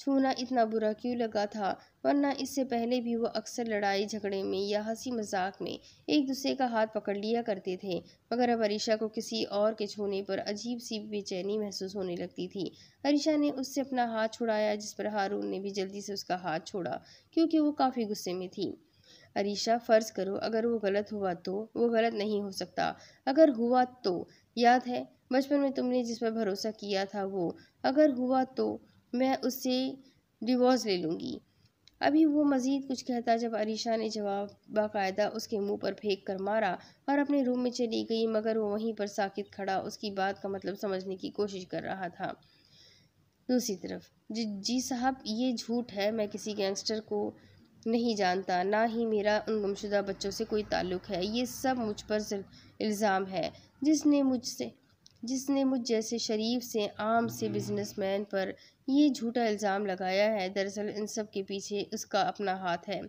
[SPEAKER 1] छूना इतना बुरा क्यों लगा था, वरना इससे पहले भी वो अक्सर लड़ाई झगड़े में या हंसी मजाक में एक दूसरे का हाथ पकड़ लिया करते थे। मगर अब अरीशा को किसी और के छूने पर अजीब सी बेचैनी महसूस होने लगती थी। अरीशा ने उससे अपना हाथ छुड़ाया, जिस पर हारून ने भी जल्दी से उसका हाथ छोड़ा, क्योंकि वो काफ़ी गुस्से में थी। अरीशा, फ़र्ज़ करो अगर वो गलत हुआ तो? वो गलत नहीं हो सकता। अगर हुआ तो? याद है बचपन में तुमने जिस पर भरोसा किया था वो? अगर हुआ तो मैं उससे डिवोर्स ले लूँगी। अभी वो मज़ीद कुछ कहता जब अरीशा ने जवाब बाकायदा उसके मुंह पर फेंक कर मारा और अपने रूम में चली गई, मगर वो वहीं पर साकित खड़ा उसकी बात का मतलब समझने की कोशिश कर रहा था। दूसरी तरफ, जी जी साहब, ये झूठ है। मैं किसी गैंगस्टर को नहीं जानता, ना ही मेरा उन गुमशुदा बच्चों से कोई ताल्लुक है। ये सब मुझ पर इल्ज़ाम है। जिसने मुझसे जिसने मुझ जैसे शरीफ से आम से बिजनेसमैन पर ये झूठा इल्ज़ाम लगाया है, दरअसल इन सब के पीछे उसका अपना हाथ है।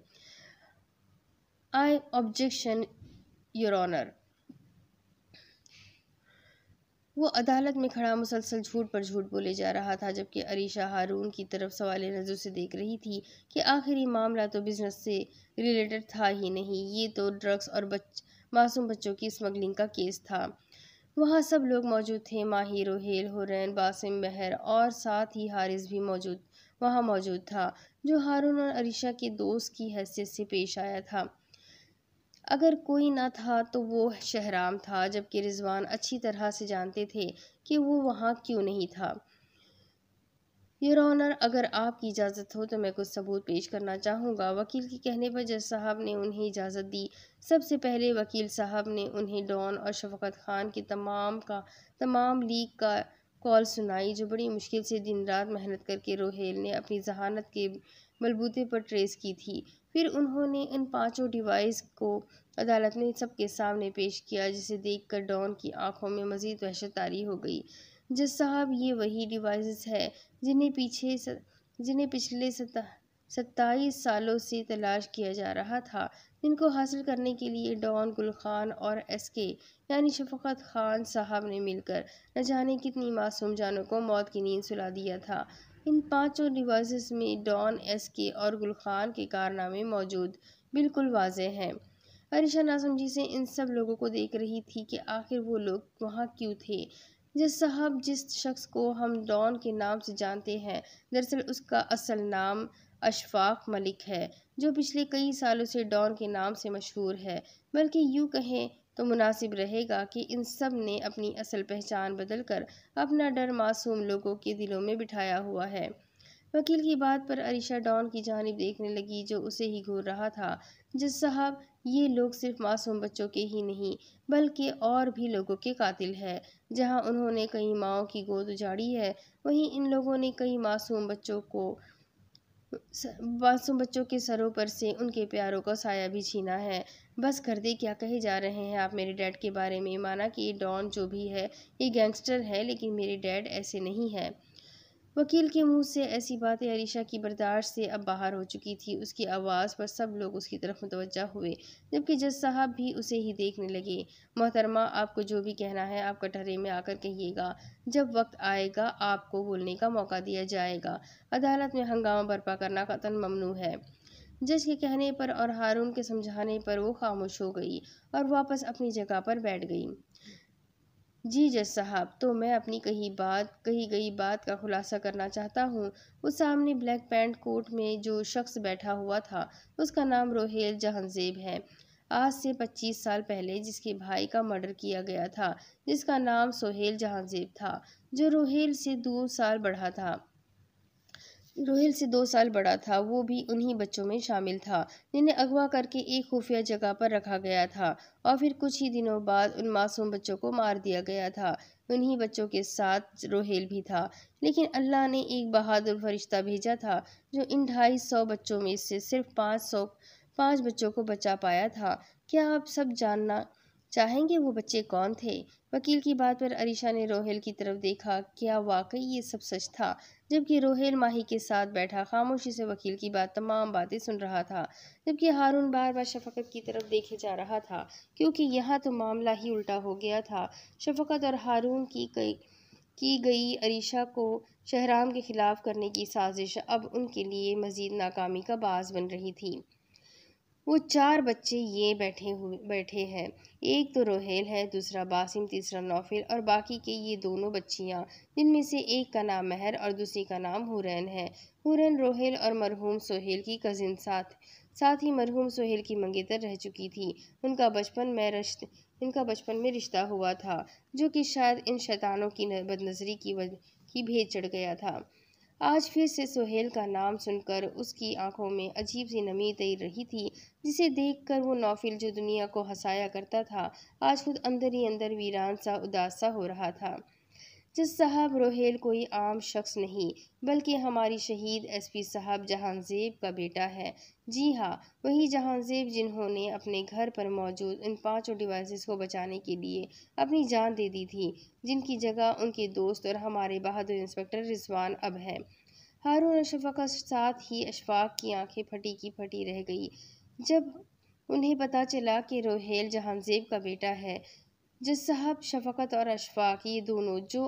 [SPEAKER 1] आई ऑब्जेक्शन, योर ऑनर। वो अदालत में खड़ा मुसलसल झूठ पर झूठ बोले जा रहा था, जबकि अरीशा हारून की तरफ सवाल नज़र से देख रही थी कि आखिर ये मामला तो बिजनेस से रिलेटेड था ही नहीं, ये तो ड्रग्स और मासूम बच्चों की स्मगलिंग का केस था। वहाँ सब लोग मौजूद थे, माही, रोहेल, हुरैन, बासिम, महर और साथ ही हारिस भी वहाँ मौजूद था, जो हारून और अरीशा के दोस्त की हैसियत से पेश आया था। अगर कोई न था तो वो शहराम था, जबकि रिजवान अच्छी तरह से जानते थे कि वो वहाँ क्यों नहीं था। योर ऑनर, अगर आपकी इजाज़त हो तो मैं कुछ सबूत पेश करना चाहूँगा। वकील के कहने पर जज साहब ने उन्हें इजाज़त दी। सबसे पहले वकील साहब ने उन्हें डॉन और शफकत खान की तमाम लीक का कॉल सुनाई, जो बड़ी मुश्किल से दिन रात मेहनत करके रोहेल ने अपनी जहानत के बलबूते पर ट्रेस की थी। फिर उन्होंने इन 5 डिवाइस को अदालत में सबके सामने पेश किया, जिसे देखकर डॉन की आंखों में मज़ीद वहशत तारी हो गई। जज साहब, ये वही डिवाइसेस है जिन्हें पिछले 27 सालों से तलाश किया जा रहा था। इनको हासिल करने के लिए डॉन, गुल खान और एसके यानी शफकत खान साहब ने मिलकर न जाने कितनी मासूम जानों को मौत की नींद सुला दिया था। इन पांचों डिवाइसेस में डॉन, एसके और गुल खान के कारनामे मौजूद बिल्कुल वाज़ेह हैं। अरीशा नासमझी से इन सब लोगों को देख रही थी कि आखिर वो लोग वहाँ क्यों थे। जिस शख्स को हम डॉन के नाम से जानते हैं, दरअसल उसका असल नाम अशफाक मलिक है, जो पिछले कई सालों से डॉन के नाम से मशहूर है। बल्कि यूँ कहें तो मुनासिब रहेगा कि इन सब ने अपनी असल पहचान बदलकर अपना डर मासूम लोगों के दिलों में बिठाया हुआ है। वकील की बात पर अरीशा डॉन की जानिब देखने लगी, जो उसे ही घूर रहा था। जज साहब, ये लोग सिर्फ मासूम बच्चों के ही नहीं बल्कि और भी लोगों के कातिल हैं। जहां उन्होंने कई माओं की गोद उजाड़ी है, वहीं इन लोगों ने कई मासूम बच्चों के सरों पर से उनके प्यारों का साया भी छीना है। बस कर दे, क्या कहे जा रहे हैं आप मेरे डैड के बारे में? माना कि ये डॉन जो भी है ये गैंगस्टर है, लेकिन मेरे डैड ऐसे नहीं है। वकील के मुंह से ऐसी बातें अरीशा की बर्दाश्त से अब बाहर हो चुकी थी। उसकी आवाज़ पर सब लोग उसकी तरफ मुतवज्जा हुए, जबकि जज साहब भी उसे ही देखने लगे। मोहतरमा, आपको जो भी कहना है आप कटहरे में आकर कहिएगा। जब वक्त आएगा आपको बोलने का मौका दिया जाएगा। अदालत में हंगामा बर्पा करना कतई ममनू है। जज के कहने पर और हारून के समझाने पर वो खामोश हो गई और वापस अपनी जगह पर बैठ गई। जी जज साहब, तो मैं अपनी कही गई बात का खुलासा करना चाहता हूँ। उस सामने ब्लैक पैंट कोट में जो शख्स बैठा हुआ था, उसका नाम रोहेल जहांजेब है। आज से 25 साल पहले जिसके भाई का मर्डर किया गया था, जिसका नाम सोहेल जहांजेब था, जो रोहेल से 2 साल बड़ा था, वो भी उन्हीं बच्चों में शामिल था जिन्हें अगवा करके एक खुफिया जगह पर रखा गया था और फिर कुछ ही दिनों बाद उन मासूम बच्चों को मार दिया गया था। उन्हीं बच्चों के साथ रोहेल भी था, लेकिन अल्लाह ने एक बहादुर फरिश्ता भेजा था जो इन 250 बच्चों में से सिर्फ 5 बच्चों को बचा पाया था। क्या आप सब जानना चाहेंगे वो बच्चे कौन थे? वकील की बात पर अरीशा ने रोहेल की तरफ देखा। क्या वाकई ये सब सच था? जबकि रोहेल माही के साथ बैठा खामोशी से वकील की तमाम बातें सुन रहा था, जबकि हारून बार बार शफकत की तरफ देखे जा रहा था, क्योंकि यहाँ तो मामला ही उल्टा हो गया था। शफकत और हारून की गई अरीशा को शहराम के खिलाफ करने की साजिश अब उनके लिए मजीद नाकामी का बास बन रही थी। वो 4 बच्चे ये बैठे हैं। एक तो रोहेल है, दूसरा बासिम, तीसरा नौफिल और बाकी के ये दोनों बच्चियां, जिनमें से एक का नाम महर और दूसरी का नाम हुरैन है। हुरैन रोहेल और मरहूम सोहेल की कजिन साथ ही मरहूम सोहेल की मंगेतर रह चुकी थी। इनका बचपन में रिश्ता हुआ था, जो कि शायद इन शैतानों की बदनजरी की भेंट चढ़ गया था। आज फिर से सोहेल का नाम सुनकर उसकी आंखों में अजीब सी नमी तैर रही थी, जिसे देखकर वो नौफिल जो दुनिया को हंसाया करता था, आज खुद अंदर ही अंदर वीरान सा उदास सा हो रहा था। जज साहब, रोहेल कोई आम शख्स नहीं बल्कि हमारी शहीद एसपी साहब जहांजेब का बेटा है। जी हाँ, वही जहांजेब जिन्होंने अपने घर पर मौजूद इन 5 डिवाइसेस को बचाने के लिए अपनी जान दे दी थी, जिनकी जगह उनके दोस्त और हमारे बहादुर इंस्पेक्टर रिजवान अब है। हारून और शफा के साथ ही अशफाक की आंखें फटी की फटी रह गई जब उन्हें पता चला कि रोहेल जहांजेब का बेटा है। जज साहब, शफकत और अशफाक ये दोनों जो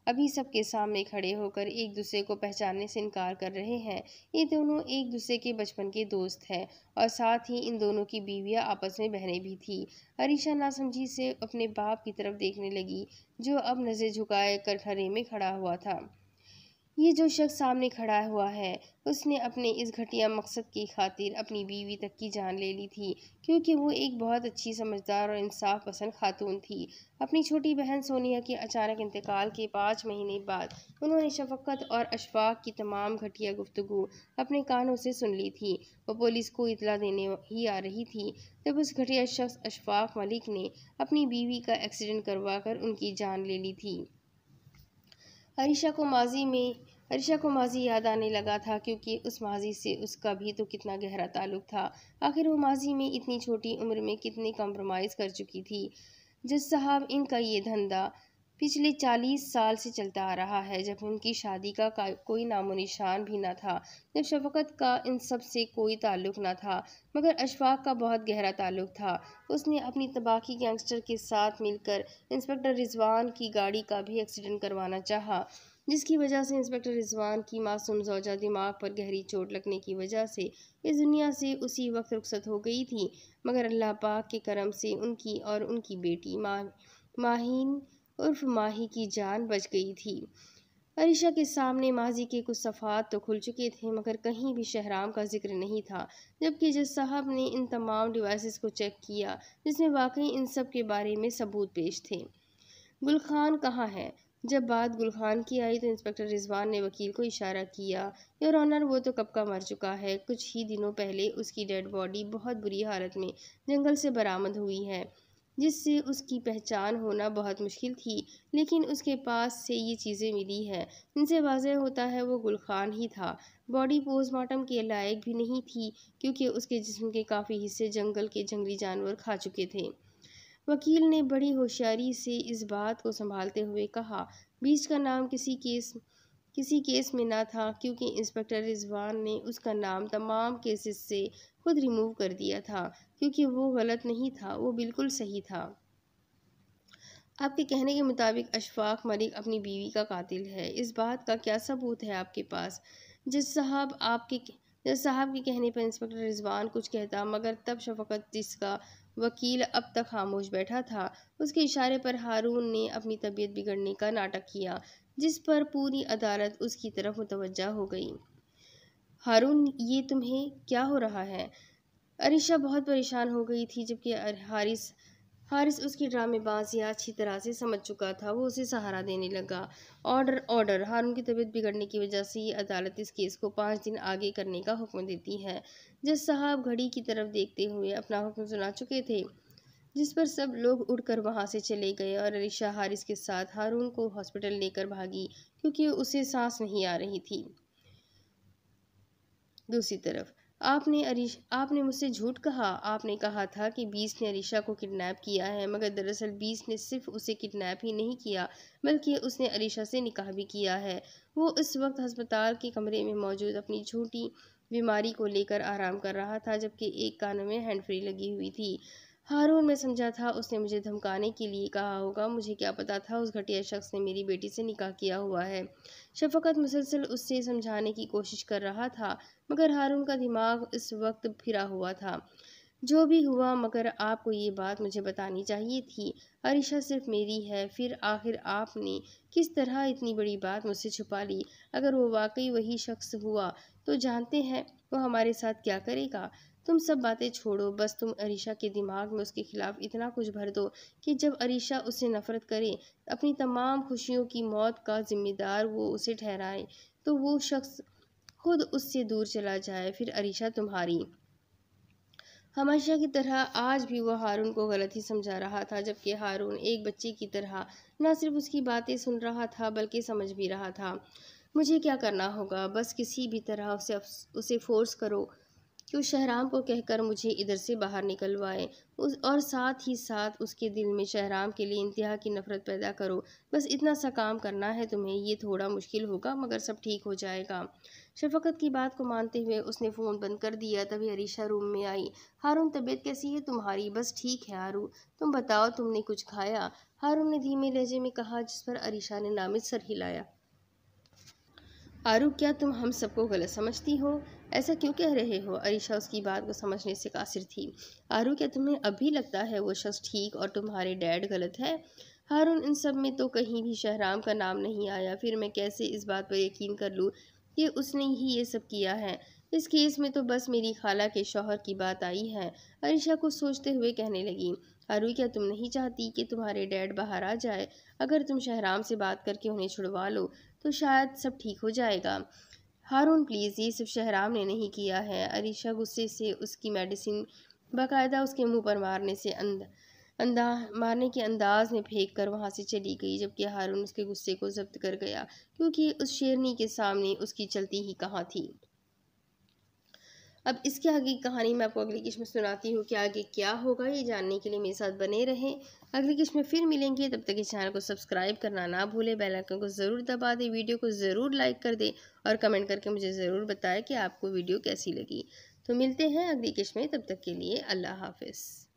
[SPEAKER 1] अभी सबके सामने खड़े होकर एक दूसरे को पहचानने से इनकार कर रहे हैं, ये दोनों एक दूसरे के बचपन के दोस्त हैं और साथ ही इन दोनों की बीवियां आपस में बहनें भी थी। अरीशा नासमझी से अपने बाप की तरफ देखने लगी, जो अब नज़र झुकाए कटहरे में खड़ा हुआ था। ये जो शख्स सामने खड़ा हुआ है, उसने अपने इस घटिया मकसद की खातिर अपनी बीवी तक की जान ले ली थी, क्योंकि वो एक बहुत अच्छी, समझदार और इंसाफ पसंद खातून थी। अपनी छोटी बहन सोनिया के अचानक इंतकाल के 5 महीने बाद उन्होंने शफकत और अशफाक की तमाम घटिया गुफ्तगू अपने कानों से सुन ली थी। वो पुलिस को इतला देने ही आ रही थी जब उस घटिया शख्स अशफाक मलिक ने अपनी बीवी का एक्सीडेंट करवा कर उनकी जान ले ली थी। अरीशा को माजी याद आने लगा था, क्योंकि उस माजी से उसका भी तो कितना गहरा ताल्लुक था। आखिर वो माजी में इतनी छोटी उम्र में कितने कॉम्प्रोमाइज़ कर चुकी थी। जज साहब, इनका ये धंधा पिछले 40 साल से चलता आ रहा है, जब उनकी शादी का कोई नामो निशान भी न था, जब शफकत का इन सब से कोई ताल्लुक न था, मगर अशफाक का बहुत गहरा ताल्लुक था। उसने अपनी तबाकी गैंगस्टर के साथ मिलकर इंस्पेक्टर रिजवान की गाड़ी का भी एक्सीडेंट करवाना चाहा, जिसकी वजह से इंस्पेक्टर रिजवान की मासूम ज़ौजा दिमाग पर गहरी चोट लगने की वजह से इस दुनिया से उसी वक्त रुखसत हो गई थी। मगर अल्लाह पाक के करम से उनकी और उनकी बेटी माहीन उर्फ माही की जान बच गई थी। अरीशा के सामने माजी के कुछ सफ़ात तो खुल चुके थे, मगर कहीं भी शहराम का जिक्र नहीं था। जबकि जज साहब ने इन तमाम डिवाइसेस को चेक किया, जिसमें वाकई इन सब के बारे में सबूत पेश थे। गुलखान कहाँ है? जब बात गुलखान की आई तो इंस्पेक्टर रिजवान ने वकील को इशारा किया। योर ऑनर, वो तो कब का मर चुका है। कुछ ही दिनों पहले उसकी डेड बॉडी बहुत बुरी हालत में जंगल से बरामद हुई है, जिससे उसकी पहचान होना बहुत मुश्किल थी, लेकिन उसके पास से ये चीज़ें मिली हैं, इनसे वाज़ेह होता है वो गुलखान ही था। बॉडी पोस्टमार्टम के लायक भी नहीं थी, क्योंकि उसके जिस्म के काफ़ी हिस्से जंगल के जंगली जानवर खा चुके थे। वकील ने बड़ी होशियारी से इस बात को संभालते हुए कहा, बीच का नाम किसी केस में ना था, क्योंकि इंस्पेक्टर रिजवान ने उसका नाम तमाम केसेस से खुद रिमूव कर दिया था, क्योंकि वो गलत नहीं था, वो बिल्कुल सही था। आपके कहने के मुताबिक अशफाक मलिक अपनी बीवी का कातिल है। इस बात का क्या सबूत है आपके पास? जज साहब जज साहब के कहने पर इंस्पेक्टर रिजवान कुछ कहता, मगर तब शफकत, जिसका वकील अब तक खामोश बैठा था, उसके इशारे पर हारून ने अपनी तबीयत बिगड़ने का नाटक किया, जिस पर पूरी अदालत उसकी तरफ मुतवज्जा हो गई। हारून, ये तुम्हें क्या हो रहा है? अरीशा बहुत परेशान हो गई थी, जबकि हारिस हारिस उसकी ड्रामेबाजियाँ अच्छी तरह से समझ चुका था। वो उसे सहारा देने लगा। Order order. हारून की तबीयत बिगड़ने की वजह से ये अदालत इस केस को 5 दिन आगे करने का हुक्म देती है। जज साहब घड़ी की तरफ देखते हुए अपना हुक्म सुना चुके थे, जिस पर सब लोग उड़कर वहां से चले गए और अरीशा हारिस के साथ हारून को हॉस्पिटल लेकर भागी, क्योंकि उसे सांस नहीं आ रही थी। दूसरी तरफ, आपने मुझसे झूठ कहा। आपने कहा था कि 20 ने अरीशा को किडनैप किया है, मगर दरअसल 20 ने सिर्फ उसे किडनैप ही नहीं किया, बल्कि उसने अरीशा से निकाह भी किया है। वो इस वक्त अस्पताल के कमरे में मौजूद अपनी झूठी बीमारी को लेकर आराम कर रहा था, जबकि एक कान में हैंड फ्री लगी हुई थी। हारून, मैं समझा था उसने मुझे धमकाने के लिए कहा होगा। मुझे क्या पता था उस घटिया शख्स ने मेरी बेटी से निकाह किया हुआ है। शफकत मुसलसल उससे समझाने की कोशिश कर रहा था, मगर हारून का दिमाग इस वक्त फिरा हुआ था। जो भी हुआ, मगर आपको ये बात मुझे बतानी चाहिए थी। अरीशा सिर्फ मेरी है, फिर आखिर आपने किस तरह इतनी बड़ी बात मुझसे छुपा ली? अगर वो वाकई वही शख्स हुआ तो जानते हैं वो हमारे साथ क्या करेगा? तुम सब बातें छोड़ो, बस तुम अरीशा के दिमाग में उसके खिलाफ इतना कुछ भर दो कि जब अरीशा उससे नफरत करे, अपनी तमाम खुशियों की मौत का जिम्मेदार वो उसे ठहराए, तो वो शख्स खुद उससे दूर चला जाए। फिर अरीशा तुम्हारी। हमेशा की तरह आज भी वो हारून को गलत ही समझा रहा था, जबकि हारून एक बच्चे की तरह न सिर्फ उसकी बातें सुन रहा था, बल्कि समझ भी रहा था। मुझे क्या करना होगा? बस किसी भी तरह उसे फोर्स करो कि उस शहराम को कहकर मुझे इधर से बाहर निकलवाए, और साथ ही साथ उसके दिल में शहराम के लिए इंतहा की नफरत पैदा करो। बस इतना सा काम करना है तुम्हें। ये थोड़ा मुश्किल होगा, मगर सब ठीक हो जाएगा। शफकत की बात को मानते हुए उसने फ़ोन बंद कर दिया। तभी अरीशा रूम में आई। हारून, तबीयत कैसी है तुम्हारी? बस ठीक है हारू, तुम बताओ, तुमने कुछ खाया? हारून ने धीमे लहजे में कहा, जिस पर अरीशा ने नामित सर हिलाया। आरू, क्या तुम हम सबको गलत समझती हो? ऐसा क्यों कह रहे हो? अरीशा उसकी बात को समझने से कासिर थी। आरू, क्या तुम्हें अभी लगता है वो शख्स ठीक और तुम्हारे डैड गलत है? हारून, इन सब में तो कहीं भी शहराम का नाम नहीं आया। फिर मैं कैसे इस बात पर यकीन कर लूँ कि उसने ही ये सब किया है? इस केस में तो बस मेरी खाला के शौहर की बात आई है। अरीशा कुछ सोचते हुए कहने लगी, आरू, क्या तुम नहीं चाहती कि तुम्हारे डैड बाहर आ जाए? अगर तुम शहराम से बात करके उन्हें छुड़वा लो तो शायद सब ठीक हो जाएगा। हारून, प्लीज़, ये सिर्फ शहराम ने नहीं किया है। अरीशा गुस्से से उसकी मेडिसिन बाकायदा उसके मुंह पर मारने के अंदाज में फेंक कर वहाँ से चली गई, जबकि हारून उसके गुस्से को जब्त कर गया, क्योंकि उस शेरनी के सामने उसकी चलती ही कहाँ थी। अब इसके आगे की कहानी मैं आपको अगली किस्त में सुनाती हूँ कि आगे क्या होगा। ये जानने के लिए मेरे साथ बने रहें। अगली किस्त में फिर मिलेंगे, तब तक इस चैनल को सब्सक्राइब करना ना भूलें, बेल आइकन को ज़रूर दबा दें, वीडियो को ज़रूर लाइक कर दें और कमेंट करके मुझे ज़रूर बताएं कि आपको वीडियो कैसी लगी। तो मिलते हैं अगली किस्त में, तब तक के लिए अल्लाह हाफिज़।